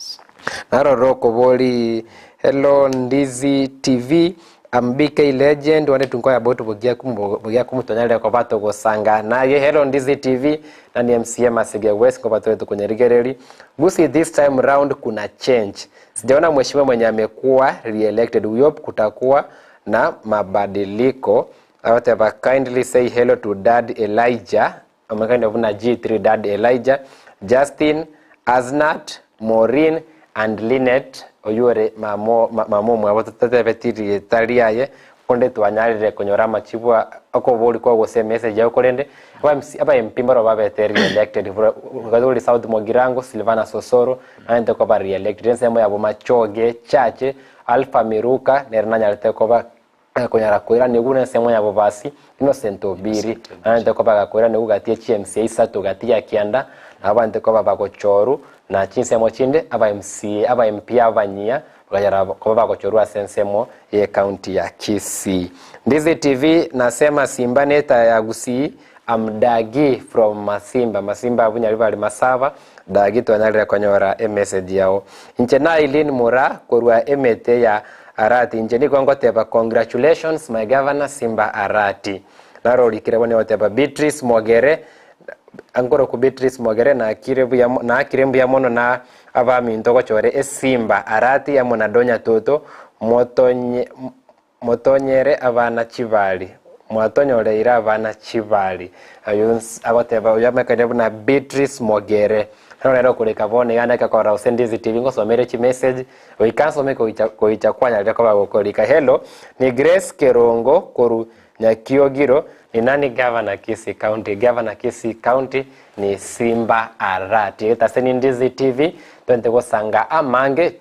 naro roko boli Hello Ndizi TV BK legend wande tunkoya about Bogiakumu tonyale kwa bato gosanga na ye Hello Ndizi TV na ni MCA Masige West kwa bato wetu kwenye rigereli gusi this time round kuna change sijaona mheshimiwa mwenye amekuwa re-elected uyop kutakuwa na mabadiliko whatever, kindly say hello to Dad Elijah. Kind of na G3 Dad Elijah, Justin, Aznat, Maureen and Lynette oyure mamo mwa watoto betiri taliaye konde twanyarire kunyora machibwa akoboli kwa gose message yako korende aba mpimbaro babeteri elected ngadoli South Mogirango Silvana Sosoro ante ko ba re-elected nsemo yabo machoge chache Alpha Miruka nernanyarite ko ba kunyara kwira neguna nsemo yabo basi Innocent Obiri ante ko ba kwira negugatie CMC isatu gatia kianda abante ko ba Obochori na chinsemo chinde aba MC aba MP abanyia bakajara ko bagochorwa sensemo ye county ya Kisii. Ndizi TV nasema Simba neta ya Gusii amdagi from Masimba abunya bali Masava dagi twanalira konyora message yao inchena Ilin Mura korwa emete ya Arati injeni kwango teba congratulations my governor Simba Arati naro likirebone oteba Beatrice Mogere angoro ku Beatrice Mogere na kirembu ya mono na abami ntoko chore Simba Arati amona donya toto motonyere abana chivali mwatonyore ira abana chivali ayuns agoteba uyamekane na Beatrice Mogere rero kureka bone yana kakora usendizi TV ngosomere chi message oikansome ko ichakwanya leko bagokolika. Hello ni Grace Kerongo koru Nyakiogiro ni nani governor Kisii County? Governor Kisii County ni Simba Arati. Etaseni Ndizi TV twende gosanga amange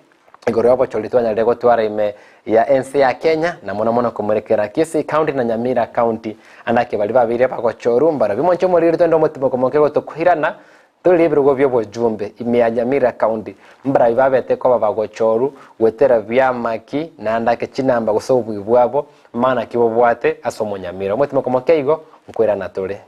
igoro Obochori twanyarego twara ime ya NC ya Kenya na mona komurekera Kisii County na Nyamira County anake bali babire bagochora mbara bimoncho muri twende mutima komokego tokuhirana tulibiro gobyo bojumbe ime ya Nyamira County mbara babete ko bagochora wetera byamaki na ndake chinamba gusobubwabo mana kibo bwate asomo Nyamira mutima komokego nkwera natore.